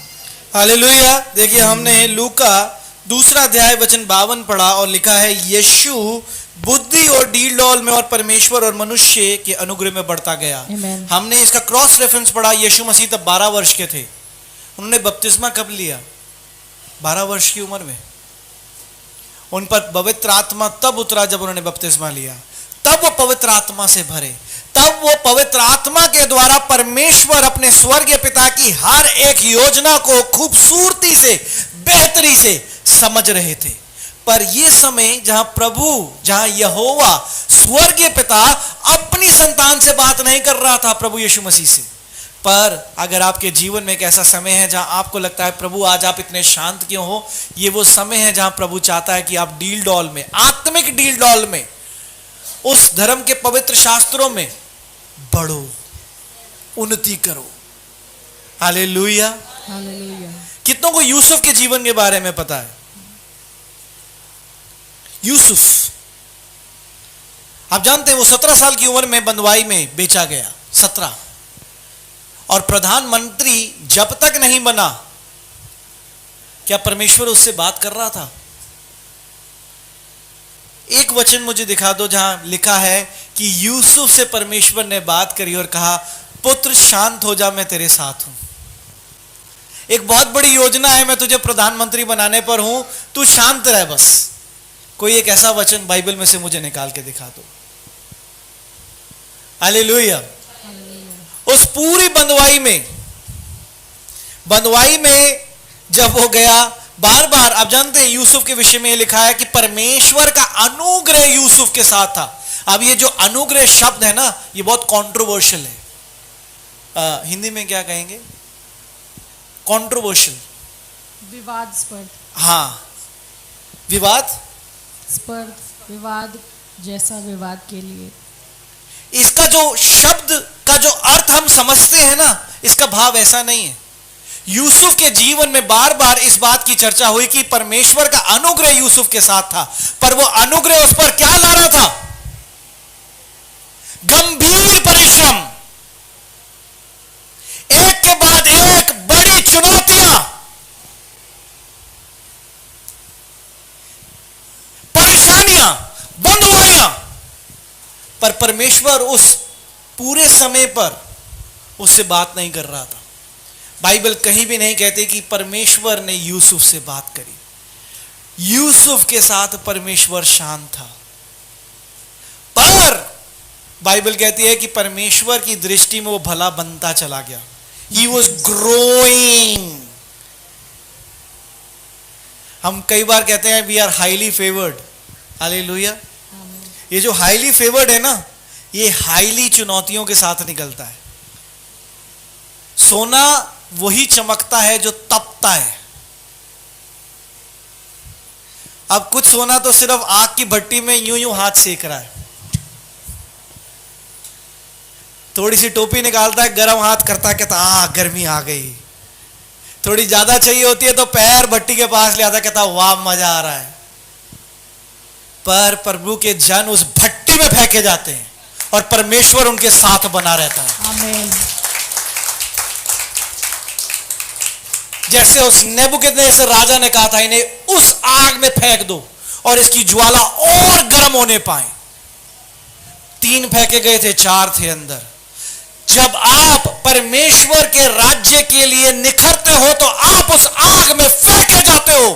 hallelujah. देखिए हमने लूका 2 अध्याय वचन 52 पढ़ा और लिखा है, यीशु बुद्धि और डील डॉल में और परमेश्वर और मनुष्य के अनुग्रह में बढ़ता गया। Amen. हमने इसका क्रॉस रेफरेंस पढ़ा। यीशु मसीह तब 12 वर्ष के थे। उन्होंने बपतिस्मा कब लिया? 12 वर्ष की उम्र में। उन पर पवित्र आत्मा तब उतरा जब उन्होंने बपतिस्मा लिया। तब वो पवित्र आत्मा से भरे। तब वो पवित्र आत्मा के द्वारा परमेश्वर अपने स्वर्गीय पिता की हर एक योजना को खूबसूरती से, बेहतरी से समझ रहे थे। पर यह समय जहां यहोवा स्वर्गीय पिता अपनी संतान से बात नहीं कर रहा था, प्रभु यीशु मसीह से। पर अगर आपके जीवन में एक ऐसा समय है जहां आपको लगता है प्रभु आज आप इतने शांत क्यों हो, ये वो समय है जहां प्रभु चाहता है कि आप डील डॉल में, आत्मिक डील डॉल में, उस धर्म के पवित्र शास्त्रों में बढ़ो, उन्नति करो। Hallelujah, hallelujah. कितनों को यूसुफ के जीवन के बारे में पता है? यूसुफ, आप जानते हैं वो 17 साल की उम्र में बंदवाई में बेचा गया। 17। और प्रधानमंत्री जब तक नहीं बना, क्या परमेश्वर उससे बात कर रहा था? एक वचन मुझे दिखा दो जहां लिखा है कि यूसुफ से परमेश्वर ने बात करी और कहा, पुत्र शांत हो जा, मैं तेरे साथ हूं। एक बहुत बड़ी योजना है, मैं तुझे प्रधानमंत्री बनाने पर हूं, तू शांत रह बस। कोई एक ऐसा वचन बाइबल में से मुझे निकाल के दिखा दो। हालेलुया। उस पूरी बंदवाई में जब वो गया, बार बार आप जानते हैं यूसुफ के विषय में ये लिखा है कि परमेश्वर का अनुग्रह यूसुफ के साथ था। अब ये जो अनुग्रह शब्द है ना, ये बहुत कंट्रोवर्शियल है। हिंदी में क्या कहेंगे? कंट्रोवर्शियल, विवादास्पद। हाँ, विवाद, विवाद जैसा विवाद के लिए। इसका जो शब्द का जो अर्थ हम समझते हैं ना, इसका भाव ऐसा नहीं है। यूसुफ के जीवन में बार बार इस बात की चर्चा हुई कि परमेश्वर का अनुग्रह यूसुफ के साथ था, पर वो अनुग्रह उस पर क्या ला रहा था? गंभीर परिश्रम, एक के बाद एक बड़ी चुनौतियां, परेशानियां, बंधुआइयां। पर परमेश्वर उस पूरे समय पर उससे बात नहीं कर रहा था। बाइबल कहीं भी नहीं कहती कि परमेश्वर ने यूसुफ से बात करी। यूसुफ के साथ परमेश्वर शांत था, पर बाइबल कहती है कि परमेश्वर की दृष्टि में वो भला बनता चला गया। He was growing। हम कई बार कहते हैं we are highly favoured. Hallelujah. ये जो हाईली फेवर्ड है ना, ये हाईली चुनौतियों के साथ निकलता है। सोना वही चमकता है जो तपता है। अब कुछ सोना तो सिर्फ आग की भट्टी में यूं यूं हाथ सेक रहा है, थोड़ी सी टोपी निकालता है, गर्म हाथ करता है, कहता गर्मी आ गई। थोड़ी ज्यादा चाहिए होती है तो पैर भट्टी के पास ले आता, कहता वाह मजा आ रहा है। पर प्रभु के जन उस भट्टी में फेंके जाते हैं और परमेश्वर उनके साथ बना रहता है। आमीन। जैसे उस नेबुकदनेस्सर राजा ने कहा था, इन्हें उस आग में फेंक दो और इसकी ज्वाला और गर्म होने पाए। 3 फेंके गए थे, 4 थे अंदर। जब आप परमेश्वर के राज्य के लिए निखरते हो तो आप उस आग में फेंके जाते हो,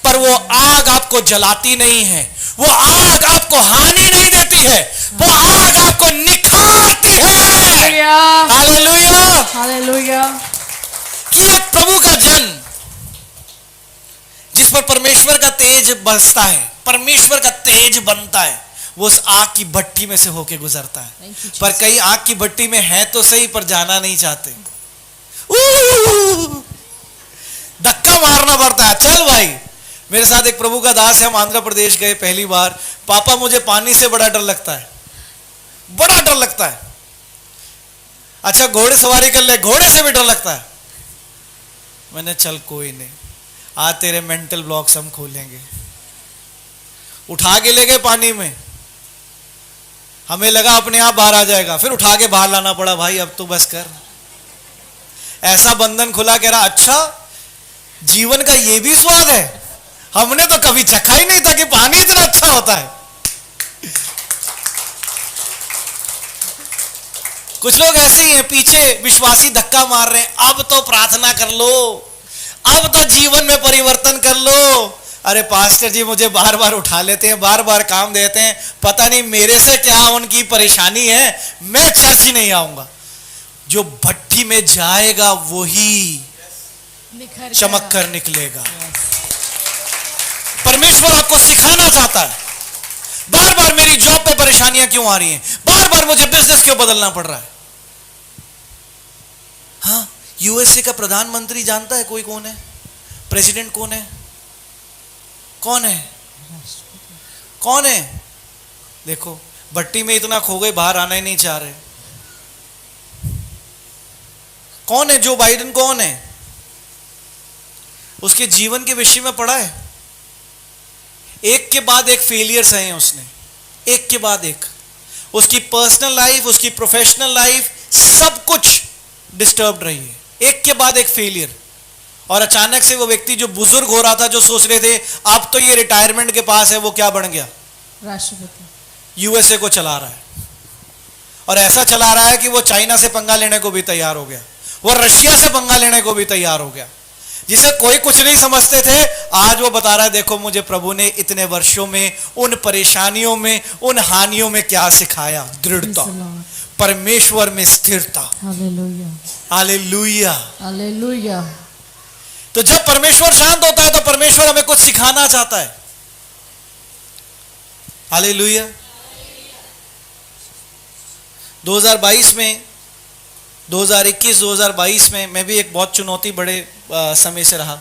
पर वो आग आपको जलाती नहीं है, वो आग आपको हानि नहीं देती है, वो आग आपको निखारती है। Hallelujah, hallelujah. कि एक प्रभु का जन जिस पर परमेश्वर का तेज बरसता है, परमेश्वर का तेज बनता है, वो उस आग की भट्टी में से होके गुजरता है। पर कई आग की भट्टी में है तो सही, पर जाना नहीं चाहते, धक्का मारना पड़ता है। चल भाई, मेरे साथ एक प्रभु का दास है, हम आंध्र प्रदेश गए पहली बार। पापा मुझे पानी से बड़ा डर लगता है, बड़ा डर लगता है। अच्छा घोड़े सवारी कर ले, घोड़े से भी डर लगता है। मैंने चल कोई नहीं, आज तेरे मेंटल ब्लॉक्स हम खोलेंगे। उठा के ले गए पानी में, हमें लगा अपने आप बाहर आ जाएगा, फिर उठा के बाहर लाना पड़ा। भाई अब तो बस कर। ऐसा बंधन खुला, कह रहा अच्छा जीवन का ये भी स्वाद है, हमने तो कभी चखा ही नहीं था कि पानी इतना अच्छा होता है। कुछ लोग ऐसे ही हैं, पीछे विश्वासी धक्का मार रहे हैं, अब तो प्रार्थना कर लो, अब तो जीवन में परिवर्तन कर लो। अरे पास्टर जी मुझे बार बार उठा लेते हैं, बार बार काम देते हैं, पता नहीं मेरे से क्या उनकी परेशानी है, मैं चर्च ही नहीं आऊंगा। जो भट्टी में जाएगा वही चमक कर निकलेगा। परमेश्वर आपको सिखाना चाहता है। बार बार मेरी जॉब पे परेशानियां क्यों आ रही हैं, बार बार मुझे बिजनेस क्यों बदलना पड़ रहा है। हाँ, यूएसए का प्रधानमंत्री जानता है कोई कौन है? प्रेसिडेंट कौन है? कौन है? कौन है? देखो भट्टी में इतना खो गए, बाहर आना ही नहीं चाह रहे। कौन है? जो बाइडेन कौन है? उसके जीवन के विषय में पढ़ा है, एक के बाद एक फेलियर्स हैं उसने, एक के बाद एक। उसकी पर्सनल लाइफ, उसकी प्रोफेशनल लाइफ, सब कुछ डिस्टर्ब रही है, एक के बाद एक फेलियर। और अचानक से वो व्यक्ति जो बुजुर्ग हो रहा था, जो सोच रहे थे अब तो ये रिटायरमेंट के पास है, वो क्या बन गया? राष्ट्रपति। यूएसए को चला रहा है, और ऐसा चला रहा है कि वो चाइना से पंगा लेने को भी तैयार हो गया, वो रशिया से पंगा लेने को भी तैयार हो गया। जिसे कोई कुछ नहीं समझते थे, आज वो बता रहा है देखो मुझे प्रभु ने इतने वर्षों में, उन परेशानियों में, उन हानियों में क्या सिखाया? दृढ़ता, परमेश्वर में स्थिरता। Hallelujah, hallelujah, hallelujah. तो जब परमेश्वर शांत होता है तो परमेश्वर हमें कुछ सिखाना चाहता है। हालेलुया। 2022 में, 2021-2022 में मैं भी एक बहुत चुनौती बड़े समय से रहा।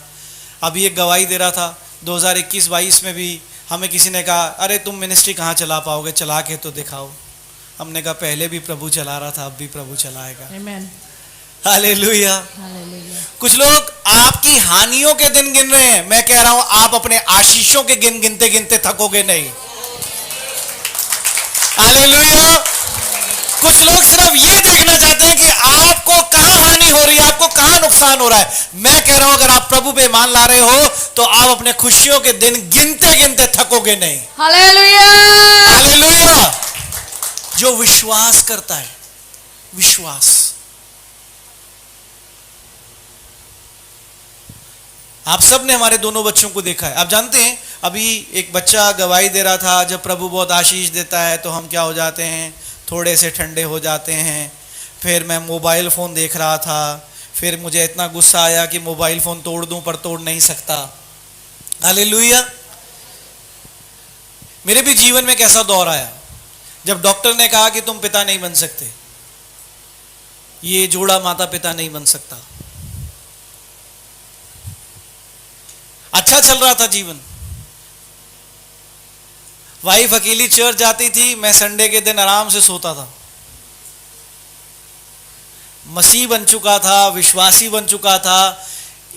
अभी एक गवाही दे रहा था, 2021-22 में भी हमें किसी ने कहा अरे तुम मिनिस्ट्री कहाँ चला पाओगे, चला के तो दिखाओ। हमने कहा पहले भी प्रभु चला रहा था, अब भी प्रभु चलाएगा। आमीन, हालेलुया। हालेलुया। कुछ लोग आपकी हानियों के दिन गिन रहे हैं, मैं कह रहा हूं आप अपने आशीषों के गिनते गिनते थकोगे नहीं। हालेलुया। कुछ लोग सिर्फ ये देखना चाहते हैं कि आपको कहां हानि हो रही है, आपको कहां नुकसान हो रहा है। मैं कह रहा हूं अगर आप प्रभु पे ईमान ला रहे हो तो आप अपने खुशियों के दिन गिनते गिनते थकोगे नहीं। Hallelujah, hallelujah. जो विश्वास करता है, विश्वास। आप सब ने हमारे दोनों बच्चों को देखा है, आप जानते हैं अभी एक बच्चा गवाही दे रहा था, जब प्रभु बहुत आशीष देता है तो हम क्या हो जाते हैं, थोड़े से ठंडे हो जाते हैं। फिर मैं मोबाइल फ़ोन देख रहा था, फिर मुझे इतना गुस्सा आया कि मोबाइल फ़ोन तोड़ दूं, पर तोड़ नहीं सकता। हालेलुया। मेरे भी जीवन में एक ऐसा दौर आया जब डॉक्टर ने कहा कि तुम पिता नहीं बन सकते। ये जोड़ा माता पिता नहीं बन सकता। अच्छा चल रहा था जीवन, वाइफ अकेली चर्च जाती थी, मैं संडे के दिन आराम से सोता था। मसीह बन चुका था, विश्वासी बन चुका था,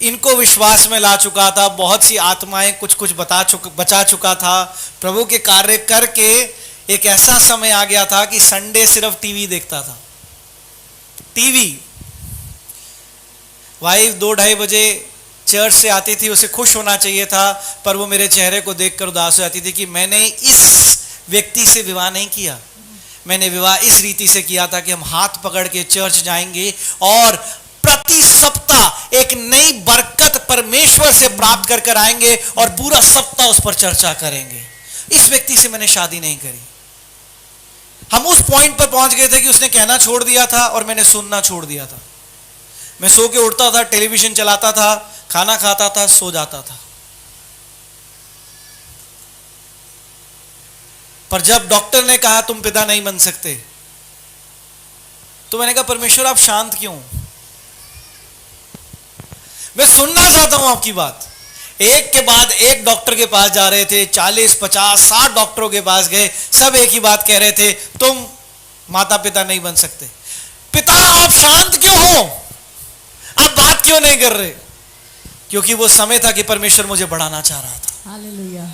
इनको विश्वास में ला चुका था, बहुत सी आत्माएं कुछ कुछ बचा चुका था, प्रभु के कार्य करके एक ऐसा समय आ गया था कि संडे सिर्फ टीवी देखता था। टीवी। वाइफ 2-2:30 बजे चर्च से आती थी, उसे खुश होना चाहिए था, पर वो मेरे चेहरे को देखकर उदास हो जाती थी कि मैंने इस व्यक्ति से विवाह नहीं किया, मैंने विवाह इस रीति से किया था कि हम हाथ पकड़ के चर्च जाएंगे और प्रति सप्ताह एक नई बरकत परमेश्वर से प्राप्त कर कर आएंगे और पूरा सप्ताह उस पर चर्चा करेंगे। इस व्यक्ति से मैंने शादी नहीं करी। हम उस पॉइंट पर पहुंच गए थे कि उसने कहना छोड़ दिया था और मैंने सुनना छोड़ दिया था। मैं सो के उठता था, टेलीविजन चलाता था, खाना खाता था, सो जाता था। पर जब डॉक्टर ने कहा तुम पिता नहीं बन सकते, तो मैंने कहा परमेश्वर आप शांत क्यों? मैं सुनना चाहता हूं आपकी बात। एक के बाद एक डॉक्टर के पास जा रहे थे, 40, 50, 60 डॉक्टरों के पास गए, सब एक ही बात कह रहे थे, तुम माता पिता नहीं बन सकते। पिता आप शांत क्यों हो? आप बात क्यों नहीं कर रहे? क्योंकि वो समय था कि परमेश्वर मुझे बढ़ाना चाह रहा था। हालेलुया।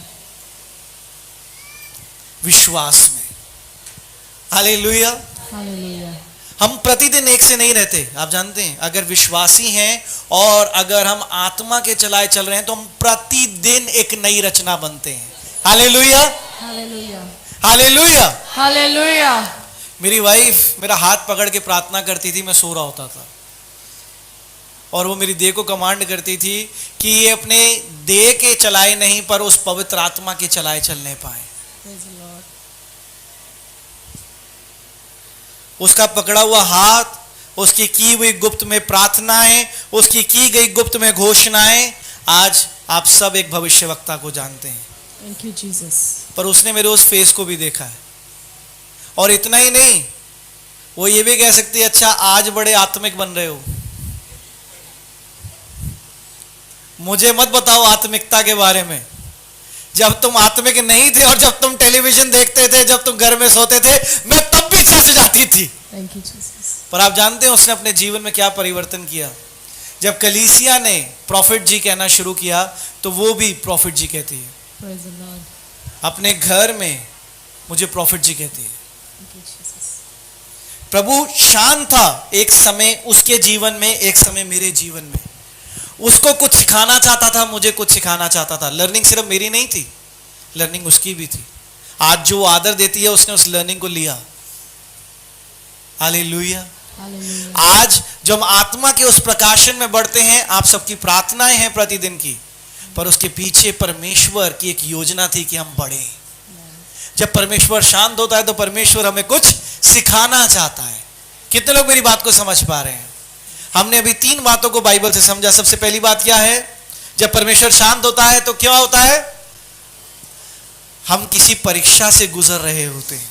विश्वास में। हालेलुया। हालेलुया। हम प्रतिदिन एक से नहीं रहते, आप जानते हैं। अगर विश्वासी हैं और अगर हम आत्मा के चलाए चल रहे हैं तो हम प्रतिदिन एक नई रचना बनते हैं। हालेलुया। हालेलुया। हालेलुया। हालेलुया। मेरी वाइफ मेरा हाथ पकड़ के प्रार्थना करती थी, मैं सो रहा होता था, और वो मेरी देह को कमांड करती थी कि ये अपने देह के चलाए नहीं पर उस पवित्र आत्मा के चलाए चलने पाए। उसका पकड़ा हुआ हाथ, उसकी की हुई गुप्त में प्रार्थनाएं, उसकी की गई गुप्त में घोषणाएं, आज आप सब एक भविष्यवक्ता को जानते हैं। Thank you Jesus. पर उसने मेरे उस फेस को भी देखा है। और इतना ही नहीं, वो ये भी कह सकती है अच्छा आज बड़े आत्मिक बन रहे हो। मुझे मत बताओ आत्मिकता के बारे में। जब तुम आत्मिक नहीं थे और जब तुम टेलीविजन देखते थे, जब तुम घर में सोते थे, मैं तब भी चर्च जाती थी। Thank you Jesus. पर आप जानते हैं उसने अपने जीवन में क्या परिवर्तन किया? जब कलीसिया ने प्रॉफिट जी कहना शुरू किया तो वो भी प्रॉफिट जी कहती है। Praise the Lord. अपने घर में मुझे प्रॉफिट जी कहती है। Thank you Jesus. प्रभु शांत था एक समय उसके जीवन में, एक समय मेरे जीवन में। उसको कुछ सिखाना चाहता था, मुझे कुछ सिखाना चाहता था। लर्निंग सिर्फ मेरी नहीं थी, लर्निंग उसकी भी थी। आज जो आदर देती है उसने उस लर्निंग को लिया। हालेलुया। हालेलुया। आज जो हम आत्मा के उस प्रकाशन में बढ़ते हैं, आप सबकी प्रार्थनाएं हैं प्रतिदिन की, पर उसके पीछे परमेश्वर की एक योजना थी कि हम बढ़े। जब परमेश्वर शांत होता है तो परमेश्वर हमें कुछ सिखाना चाहता है। कितने लोग मेरी बात को समझ पा रहे हैं? हमने अभी 3 बातों को बाइबल से समझा। सबसे पहली बात क्या है? जब परमेश्वर शांत होता है तो क्या होता है? हम किसी परीक्षा से गुजर रहे होते हैं।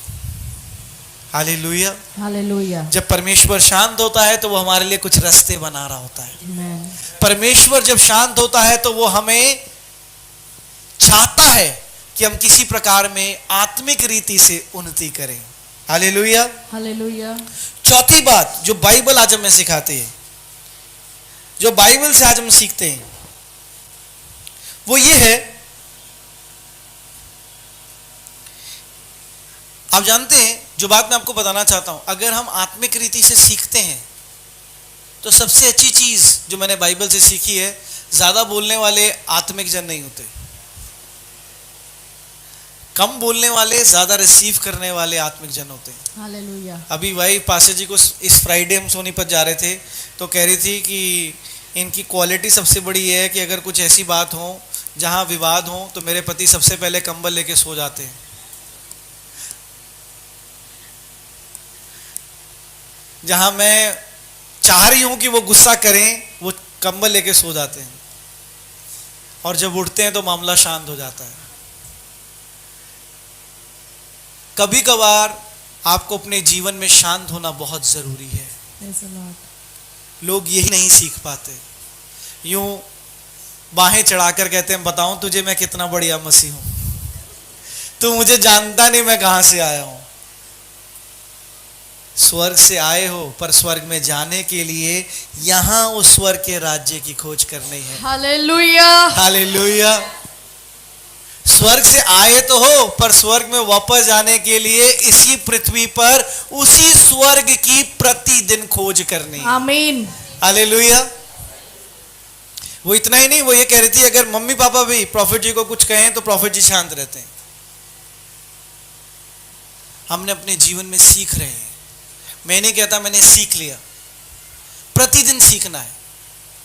हालेलुया। हालेलुया। जब परमेश्वर शांत होता है तो वो हमारे लिए कुछ रास्ते बना रहा होता है। आमेन। परमेश्वर जब शांत होता है तो वो हमें चाहता है कि हम किसी प्रकार में आत्मिक रीति से उन्नति करें। हालेलुया। हालेलुया। चौथी बात जो बाइबल आज हमें सिखाती है, जो बाइबल से आज हम सीखते हैं, वो ये है, आप जानते हैं जो बात मैं आपको बताना चाहता हूं, अगर हम आत्मिक रीति से सीखते हैं तो सबसे अच्छी चीज जो मैंने बाइबल से सीखी है, ज्यादा बोलने वाले आत्मिक जन नहीं होते। कम बोलने वाले ज्यादा रिसीव करने वाले आत्मिक जन होते हैं। हालेलुया। अभी भाई पास्टर जी को इस फ्राइडे हम सोनीपत जा रहे थे तो कह रही थी कि इनकी क्वालिटी सबसे बड़ी है कि अगर कुछ ऐसी बात हो जहां विवाद हो तो मेरे पति सबसे पहले कंबल लेके सो जाते हैं। जहां मैं चाह रही हूं कि वो गुस्सा करें, वो कंबल लेके सो जाते हैं, और जब उठते हैं तो मामला शांत हो जाता है। कभी कभार आपको अपने जीवन में शांत होना बहुत जरूरी है। Praise the Lord. लोग यही नहीं सीख पाते, यूं बाहें चढ़ाकर कहते हैं बताऊं तुझे मैं कितना बढ़िया मसीह हूं, तू मुझे जानता नहीं मैं कहां से आया हूं। स्वर्ग से आए हो, पर स्वर्ग में जाने के लिए यहां उस स्वर्ग के राज्य की खोज करनी है। Hallelujah. हालेलुया। स्वर्ग से आए तो हो, पर स्वर्ग में वापस जाने के लिए इसी पृथ्वी पर उसी स्वर्ग की प्रतिदिन खोज करनी है। Amen. हालेलुया। वो इतना ही नहीं, वो ये कह रही थी अगर मम्मी पापा भी प्रॉफिट जी को कुछ कहें तो प्रॉफिट जी शांत रहते हैं। हमने अपने जीवन में सीख रहे हैं। मैं नहीं कहता मैंने सीख लिया, प्रतिदिन सीखना है।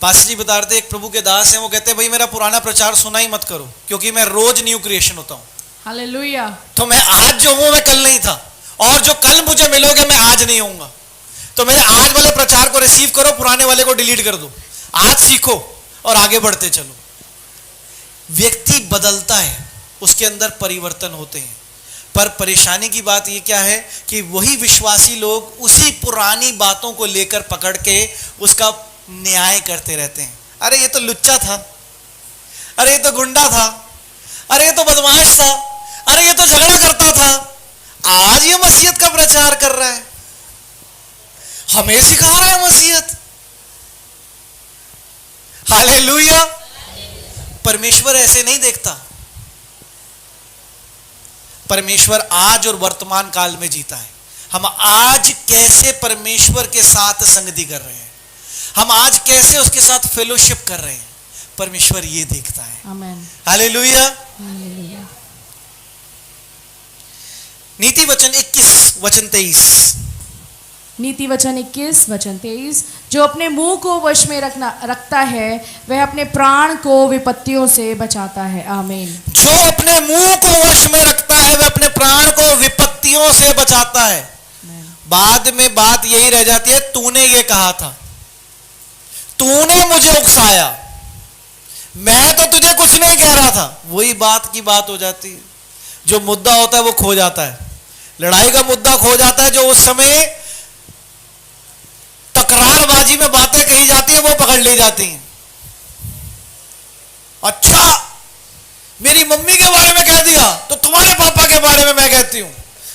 पास्टर जी बता रहे थे, एक प्रभु के दास हैं, वो कहते हैं भाई मेरा पुराना प्रचार सुना ही मत करो, क्योंकि मैं रोज न्यू क्रिएशन होता हूं। Hallelujah. तो मैं आज जो हूं मैं कल नहीं था, और जो कल मुझे मिलोगे मैं आज नहीं होऊंगा। तो मेरे आज वाले प्रचार को रिसीव करो, पुराने वाले को डिलीट कर दो। आज सीखो और आगे बढ़ते चलो। व्यक्ति बदलता है, उसके अंदर परिवर्तन होते हैं, पर परेशानी की बात यह क्या है कि वही विश्वासी लोग उसी पुरानी बातों को लेकर पकड़ के उसका न्याय करते रहते हैं। अरे ये तो लुच्चा था, अरे ये तो गुंडा था, अरे ये तो बदमाश था, अरे ये तो झगड़ा करता था, आज ये मसीहत का प्रचार कर रहा है, हमें सिखा रहा है मसीहत। हालेलुया। परमेश्वर ऐसे नहीं देखता। परमेश्वर आज और वर्तमान काल में जीता है। हम आज कैसे परमेश्वर के साथ संगति कर रहे हैं, हम आज कैसे उसके साथ फेलोशिप कर रहे हैं, परमेश्वर ये देखता है। Amen. हालेलुया। Hallelujah. नीति वचन 21 वचन 23। नीति वचन 21 वचन 23, जो अपने मुंह को वश में रखता है वह अपने प्राण को विपत्तियों से बचाता है। आमीन। जो अपने मुंह को वश में रखता है वह अपने प्राण को विपत्तियों से बचाता है। बाद में बात यही रह जाती है, तूने ये कहा था, तूने मुझे उकसाया, मैं तो तुझे कुछ नहीं कह रहा था। वही बात की बात हो जाती है। जो मुद्दा होता है वो खो जाता है, लड़ाई का मुद्दा खो जाता है। जो उस समय तकरारबाजी में बातें कही जाती है वो पकड़ ली जाती हैं। अच्छा मेरी मम्मी के बारे में कह दिया तो तुम्हारे पापा के बारे में मैं कहती हूं।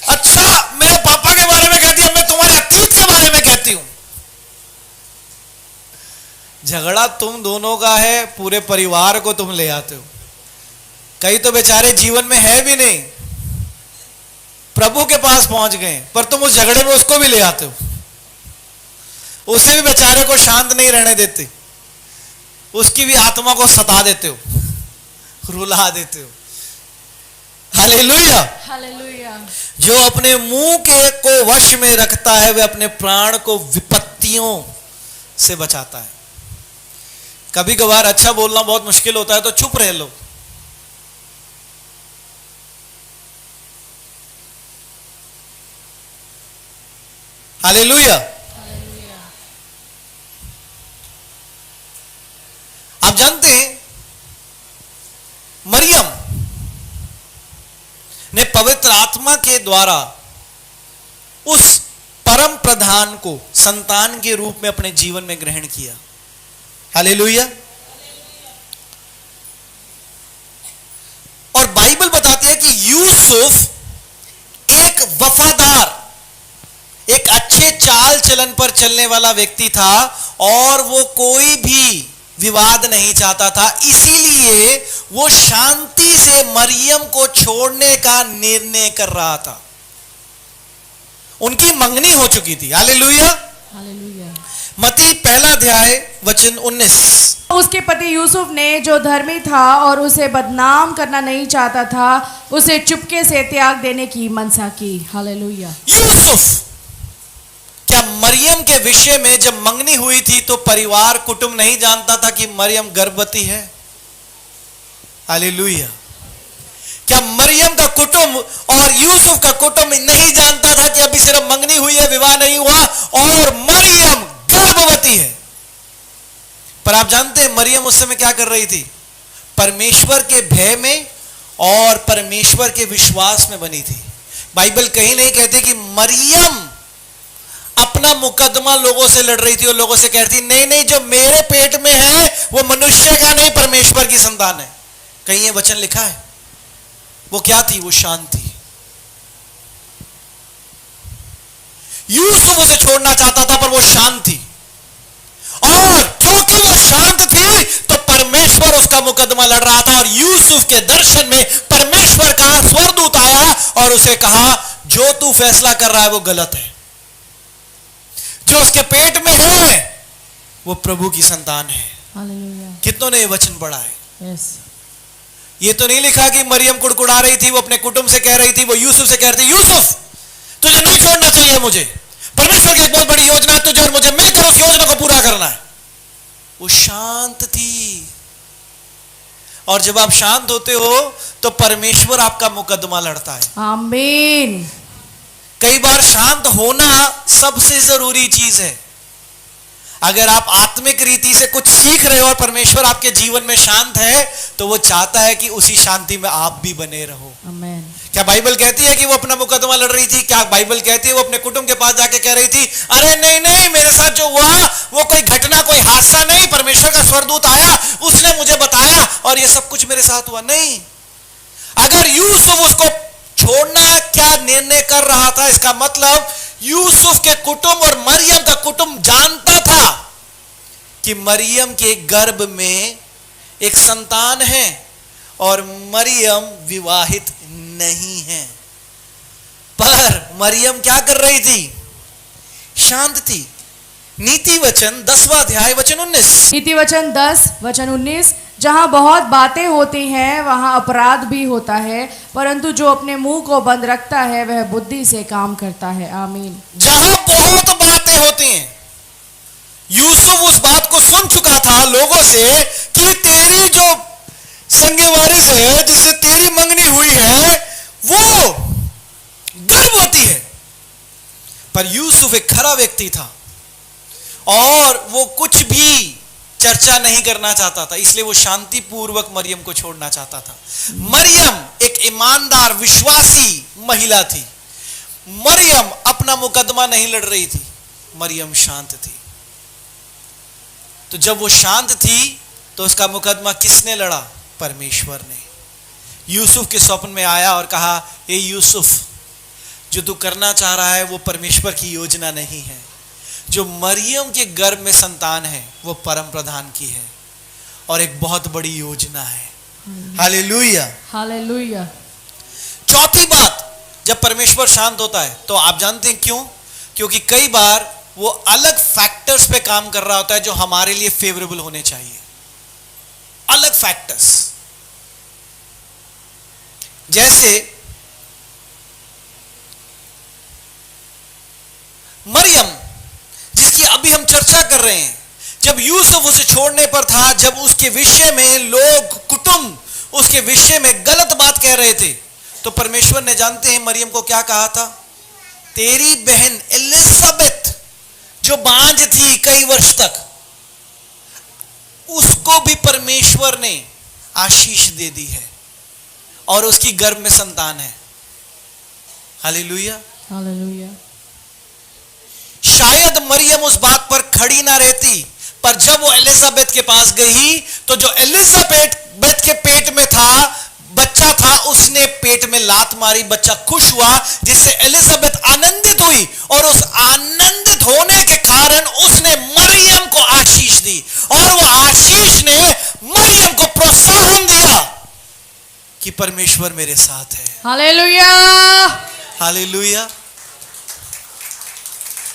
अच्छा मेरे पापा के बारे में कह दिया, मैं तुम्हारे अतीत के बारे में कहती हूं। झगड़ा तुम दोनों का है, पूरे परिवार को तुम ले आते हो। कई तो बेचारे जीवन में है भी नहीं, प्रभु के पास पहुंच गए, पर तुम उस झगड़े में उसको भी ले आते हो। उसे भी बेचारे को शांत नहीं रहने देते, उसकी भी आत्मा को सता देते हो, रुला देते हो। हालेलुया। हालेलुया। जो अपने मुंह के को वश में रखता है वह अपने प्राण को विपत्तियों से बचाता है। कभी कभार अच्छा बोलना बहुत मुश्किल होता है तो चुप रह लो। हालेलुया। आप जानते हैं मरियम ने पवित्र आत्मा के द्वारा उस परम प्रधान को संतान के रूप में अपने जीवन में ग्रहण किया। हालेलुया। और बाइबल बताती है कि यूसुफ एक वफादार, एक अच्छे चाल चलन पर चलने वाला व्यक्ति था और वो कोई भी विवाद नहीं चाहता था। इसीलिए वो शांति से मरियम को छोड़ने का निर्णय कर रहा था। उनकी मंगनी हो चुकी थी। हालेलुया। हालेलुया। मत्ती 1 अध्याय वचन 19। उसके पति यूसुफ ने, जो धर्मी था और उसे बदनाम करना नहीं चाहता था, उसे चुपके से त्याग देने की मनसा की। हालेलुया। यूसुफ, क्या मरियम के विषय में जब मंगनी हुई थी तो परिवार कुटुंब नहीं जानता था कि मरियम गर्भवती है? हालेलुया। क्या मरियम का कुटुंब और यूसुफ का कुटुंब नहीं जानता था कि अभी सिर्फ मंगनी हुई है, विवाह नहीं हुआ और मरियम गर्भवती है? पर आप जानते हैं मरियम उस समय क्या कर रही थी? परमेश्वर के भय में और परमेश्वर के विश्वास में बनी थी। बाइबल कहीं नहीं कहती कि मरियम अपना मुकदमा लोगों से लड़ रही थी और लोगों से कह रही थी नहीं नहीं, जो मेरे पेट में है वो मनुष्य का नहीं, परमेश्वर की संतान है। कहीं ये वचन लिखा है? वो क्या थी? वो शांत थी। यूसुफ उसे छोड़ना चाहता था पर वो शांत थी, और क्योंकि वो शांत थी तो परमेश्वर उसका मुकदमा लड़ रहा था। और यूसुफ के दर्शन में परमेश्वर का स्वर्गदूत आया और उसे कहा जो तू फैसला कर रहा है वो गलत है, जो उसके पेट में है वो प्रभु की संतान है। हालेलुया। कितनों ने ये वचन पढ़ा है? यस। ये तो नहीं लिखा कि मरियम कुड़कुड़ा रही थी, वो अपने कुटुंब से कह रही थी, वो यूसुफ से कह रही थी यूसुफ तुझे नहीं छोड़ना चाहिए, मुझे परमेश्वर की एक बहुत बड़ी योजना है तुझे और मुझे मिलकर उस योजना को पूरा करना है। वो शांत थी, और जब आप शांत होते हो तो परमेश्वर आपका मुकदमा लड़ता है। आमीन। कई बार शांत होना सबसे जरूरी चीज है। अगर आप आत्मिक रीति से कुछ सीख रहे हो और परमेश्वर आपके जीवन में शांत है तो वो चाहता है कि उसी शांति में आप भी बने रहो। आमीन। क्या बाइबल कहती है कि वो अपना मुकदमा लड़ रही थी? क्या बाइबल कहती है वो अपने कुटुंब के पास जाके कह रही थी अरे नहीं नहीं, मेरे साथ जो हुआ वो कोई घटना, कोई हादसा नहीं, परमेश्वर का स्वर्गदूत आया, उसने मुझे बताया और ये सब कुछ मेरे साथ हुआ? नहीं। अगर यूसुफ उसको छोड़ना क्या निर्णय कर रहा था, इसका मतलब यूसुफ के कुटुंब और मरियम का कुटुंब जानता था कि मरियम के गर्भ में एक संतान है और मरियम विवाहित नहीं है। पर मरियम क्या कर रही थी? शांत थी। नीति वचन 10वां अध्याय वचन 19। नीति वचन 10 वचन 19, जहाँ बहुत बातें होती हैं वहाँ अपराध भी होता है, परंतु जो अपने मुंह को बंद रखता है वह बुद्धि से काम करता है। आमीन। जहां बहुत बातें होती हैं, यूसुफ उस बात को सुन चुका था लोगों से कि तेरी जो संगे वारिस है जिससे तेरी मंगनी हुई है वो गर्भवती है। पर यूसुफ एक खरा व्यक्ति था और वो कुछ भी चर्चा नहीं करना चाहता था, इसलिए वो शांति पूर्वक मरियम को छोड़ना चाहता था। मरियम एक ईमानदार विश्वासी महिला थी। मरियम अपना मुकदमा नहीं लड़ रही थी, मरियम शांत थी। तो जब वो शांत थी तो उसका मुकदमा किसने लड़ा? परमेश्वर ने। यूसुफ के स्वप्न में आया और कहा ए यूसुफ, जो तू करना चाह रहा है वो परमेश्वर की योजना नहीं है। जो मरियम के गर्भ में संतान है वो परम प्रधान की है और एक बहुत बड़ी योजना है। Hallelujah, hallelujah. चौथी बात, जब परमेश्वर शांत होता है तो आप जानते हैं क्यों? क्योंकि कई बार वो अलग फैक्टर्स पे काम कर रहा होता है जो हमारे लिए फेवरेबल होने चाहिए। अलग फैक्टर्स, जैसे मरियम जिसकी अभी हम चर्चा कर रहे हैं, जब यूसुफ उसे छोड़ने पर था, जब उसके विषय में लोग, कुटुंब उसके विषय में गलत बात कह रहे थे, तो परमेश्वर ने, जानते हैं मरियम को क्या कहा था? तेरी बहन एलिजाबेथ जो बांझ थी कई वर्ष तक, उसको भी परमेश्वर ने आशीष दे दी है और उसकी गर्भ में संतान है। Hallelujah, hallelujah. शायद मरियम उस बात पर खड़ी ना रहती, पर जब वो एलिजाबेथ के पास गई तो जो एलिजाबेथ के पेट में था बच्चा था, उसने पेट में लात मारी, बच्चा खुश हुआ, जिससे एलिजाबेथ आनंदित हुई और उस आनंदित होने के कारण उसने मरियम को आशीष दी और वो आशीष ने मरियम को प्रोत्साहन दिया कि परमेश्वर मेरे साथ है। Hallelujah, hallelujah.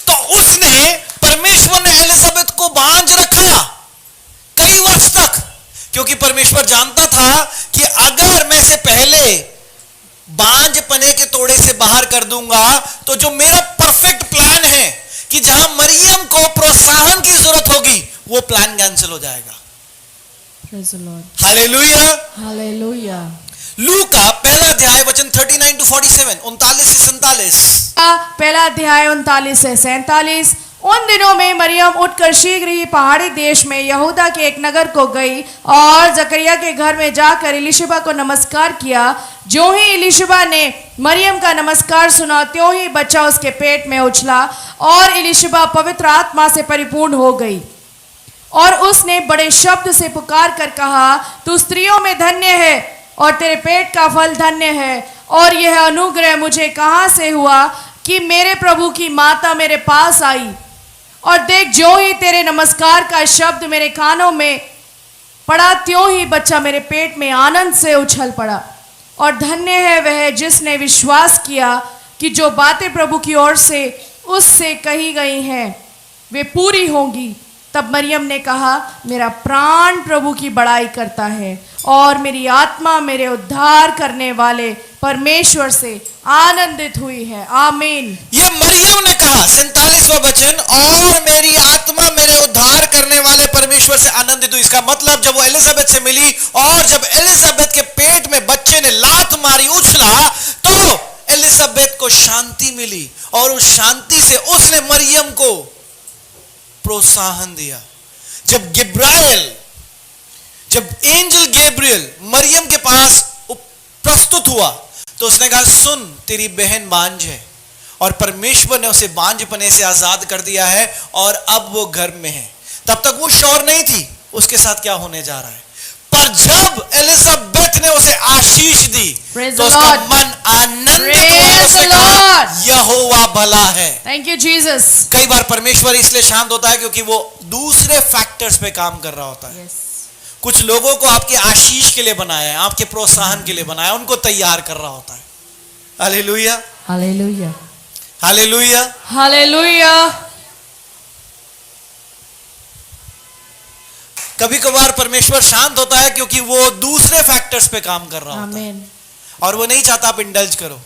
तो उसने, परमेश्वर ने एलिजाबेथ को बांझ रखा कई वर्ष तक, क्योंकि परमेश्वर जानता था कि अगर मैं से पहले बांझ पने के तोड़े से बाहर कर दूंगा तो जो मेरा परफेक्ट प्लान है कि जहां मरियम को प्रोत्साहन की जरूरत होगी वो प्लान कैंसिल हो जाएगा। Praise the Lord. Hallelujah, hallelujah. लूका पहला अध्याय वचन 39 to 47, 39 से 47। पहला अध्याय 39 से 47। उन दिनों में मरियम उठकर शीघ्र ही पहाड़ी देश में यहूदा के एक नगर को गई और जकरिया के घर में जाकर एलीशिबा को नमस्कार किया। जो ही इलिशबा ने मरियम का नमस्कार सुना, त्यों ही बच्चा उसके पेट में उछला और इलिशबा पवित्र आत्मा से परिपूर्ण हो गई। और उसने बड़े शब्द से पुकार कर कहा, तू स्त्रियों में धन्य है और तेरे पेट का फल धन्य है। और यह अनुग्रह मुझे कहाँ से हुआ कि मेरे प्रभु की माता मेरे पास आई। और देख, जो ही तेरे नमस्कार का शब्द मेरे कानों में पड़ा, त्यों ही बच्चा मेरे पेट में आनंद से उछल पड़ा। और धन्य है वह जिसने विश्वास किया कि जो बातें प्रभु की ओर से उससे कही गई हैं वे पूरी होंगी। तब मरियम ने कहा, मेरा प्राण प्रभु की बड़ाई करता है और मेरी आत्मा मेरे उद्धार करने वाले परमेश्वर से आनंदित हुई है। आमीन। ये मरियम ने कहा, 47वां वचन, और मेरी आत्मा मेरे उद्धार करने वाले परमेश्वर से आनंदित हुई। इसका मतलब जब वो एलिजाबेथ से मिली और जब एलिजाबेथ के पेट में बच्चे ने लात मारी, उछला, तो एलिजाबेथ को शांति मिली और उस शांति से उसने मरियम को प्रोत्साहन दिया। जब एंजल गैब्रियल मरियम के पास प्रस्तुत हुआ तो उसने कहा, सुन, तेरी बहन बांझ है और परमेश्वर ने उसे बांझपने से आजाद कर दिया है और अब वो गर्भ में है। तब तक वो श्योर नहीं थी उसके साथ क्या होने जा रहा है, पर जब एलिजाबेथ ने उसे आशीष दी Praise तो the उसका Lord. मन आनंदित हुआ। Praise उसने the कहा, Lord. यहोवा भला है। Thank you Jesus. कई बार परमेश्वर इसलिए शांत होता है क्योंकि वो दूसरे फैक्टर्स पे काम कर रहा होता है। कुछ लोगों को आपके आशीष के लिए बनाया है, आपके प्रोत्साहन के लिए बनाया है, उनको तैयार कर रहा होता है। Hallelujah, hallelujah, hallelujah. हालेलुया। कभी कभार परमेश्वर शांत होता है क्योंकि वो दूसरे फैक्टर्स पे काम कर रहा होता है आमीन। और वो नहीं चाहता आप इंडल्ज करो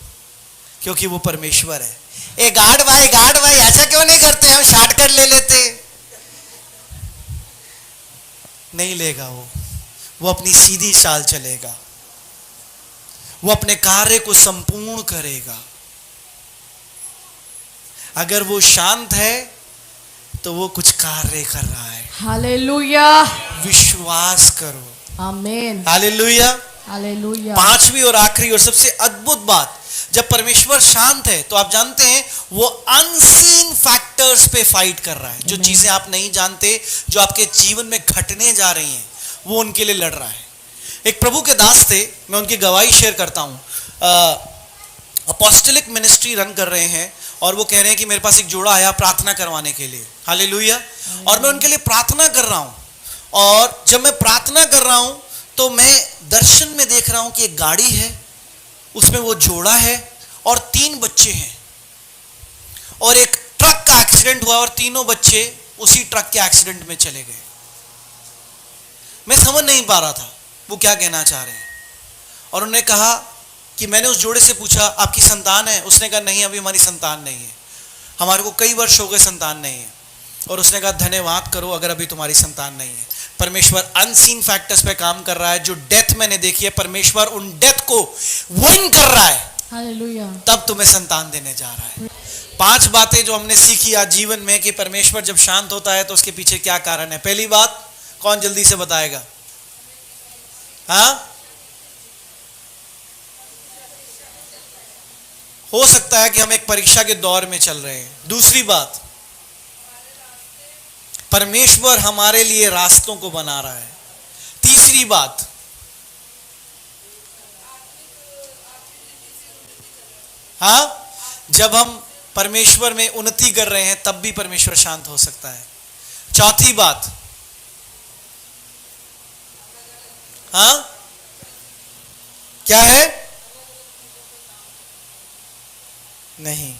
क्योंकि वो परमेश्वर है। ए गार्ड भाई ऐसा क्यों नहीं करते, हम शॉर्टकट ले लेते। नहीं लेगा वो अपनी सीधी चाल चलेगा, वो अपने कार्य को संपूर्ण करेगा। अगर वो शांत है तो वो कुछ कार्य कर रहा है। हालेलुया, विश्वास करो। आमीन। हालेलुया। हालेलुया। पांचवी और आखिरी और सबसे अद्भुत बात, जब परमेश्वर शांत है तो आप जानते हैं वो अनसीन फैक्टर्स पे फाइट कर रहा है। जो चीजें आप नहीं जानते, जो आपके जीवन में घटने जा रही हैं, वो उनके लिए लड़ रहा है। एक प्रभु के दास थे, मैं उनकी गवाही शेयर करता हूं। अपोस्टलिक मिनिस्ट्री रन कर रहे हैं और वो कह रहे हैं कि मेरे पास एक जोड़ा आया प्रार्थना करवाने के लिए। हालेलुया। और मैं उनके लिए प्रार्थना कर रहा हूं और जब मैं प्रार्थना कर रहा हूं तो मैं दर्शन में देख रहा हूं कि एक गाड़ी है, उसमें वो जोड़ा है और 3 बच्चे हैं और एक ट्रक का एक्सीडेंट हुआ और तीनों बच्चे उसी ट्रक के एक्सीडेंट में चले गए। मैं समझ नहीं पा रहा था वो क्या कहना चाह रहे हैं। और उन्होंने कहा कि मैंने उस जोड़े से पूछा, आपकी संतान है? उसने कहा, नहीं, अभी हमारी संतान नहीं है, हमारे को कई वर्ष हो गए संतान नहीं है। और उसने कहा, धन्यवाद करो अगर अभी तुम्हारी संतान नहीं है। परमेश्वर अनसीन फैक्टर्स पे काम कर रहा है। जो डेथ मैंने देखी है, परमेश्वर उन डेथ को विन कर रहा है। हालेलुया। तब तुम्हें संतान देने जा रहा है। 5 बातें जो हमने सीखी आज जीवन में कि परमेश्वर जब शांत होता है तो उसके पीछे क्या कारण है। पहली बात, कौन जल्दी से बताएगा? हाँ, हो सकता है कि हम एक परीक्षा के दौर में चल रहे हैं। दूसरी बात, परमेश्वर हमारे लिए रास्तों को बना रहा है। तीसरी बात, हाँ, जब हम परमेश्वर में उन्नति कर रहे हैं तब भी परमेश्वर शांत हो सकता है। चौथी बात, हाँ, क्या है? नहीं,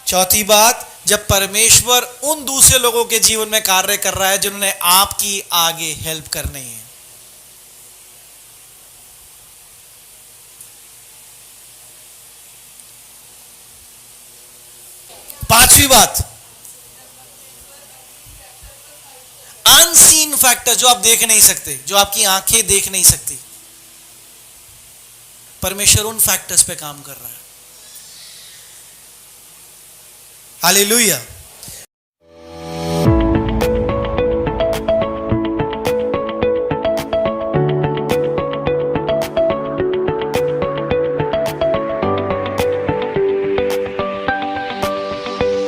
चौथी बात, जब परमेश्वर उन दूसरे लोगों के जीवन में कार्य कर रहा है जिन्होंने आपकी आगे हेल्प करनी है। पांचवी बात, अनसीन फैक्टर, जो आप देख नहीं सकते, जो आपकी आंखें देख नहीं सकती, परमेश्वर उन फैक्टर्स पे काम कर रहा है। हालेलुया।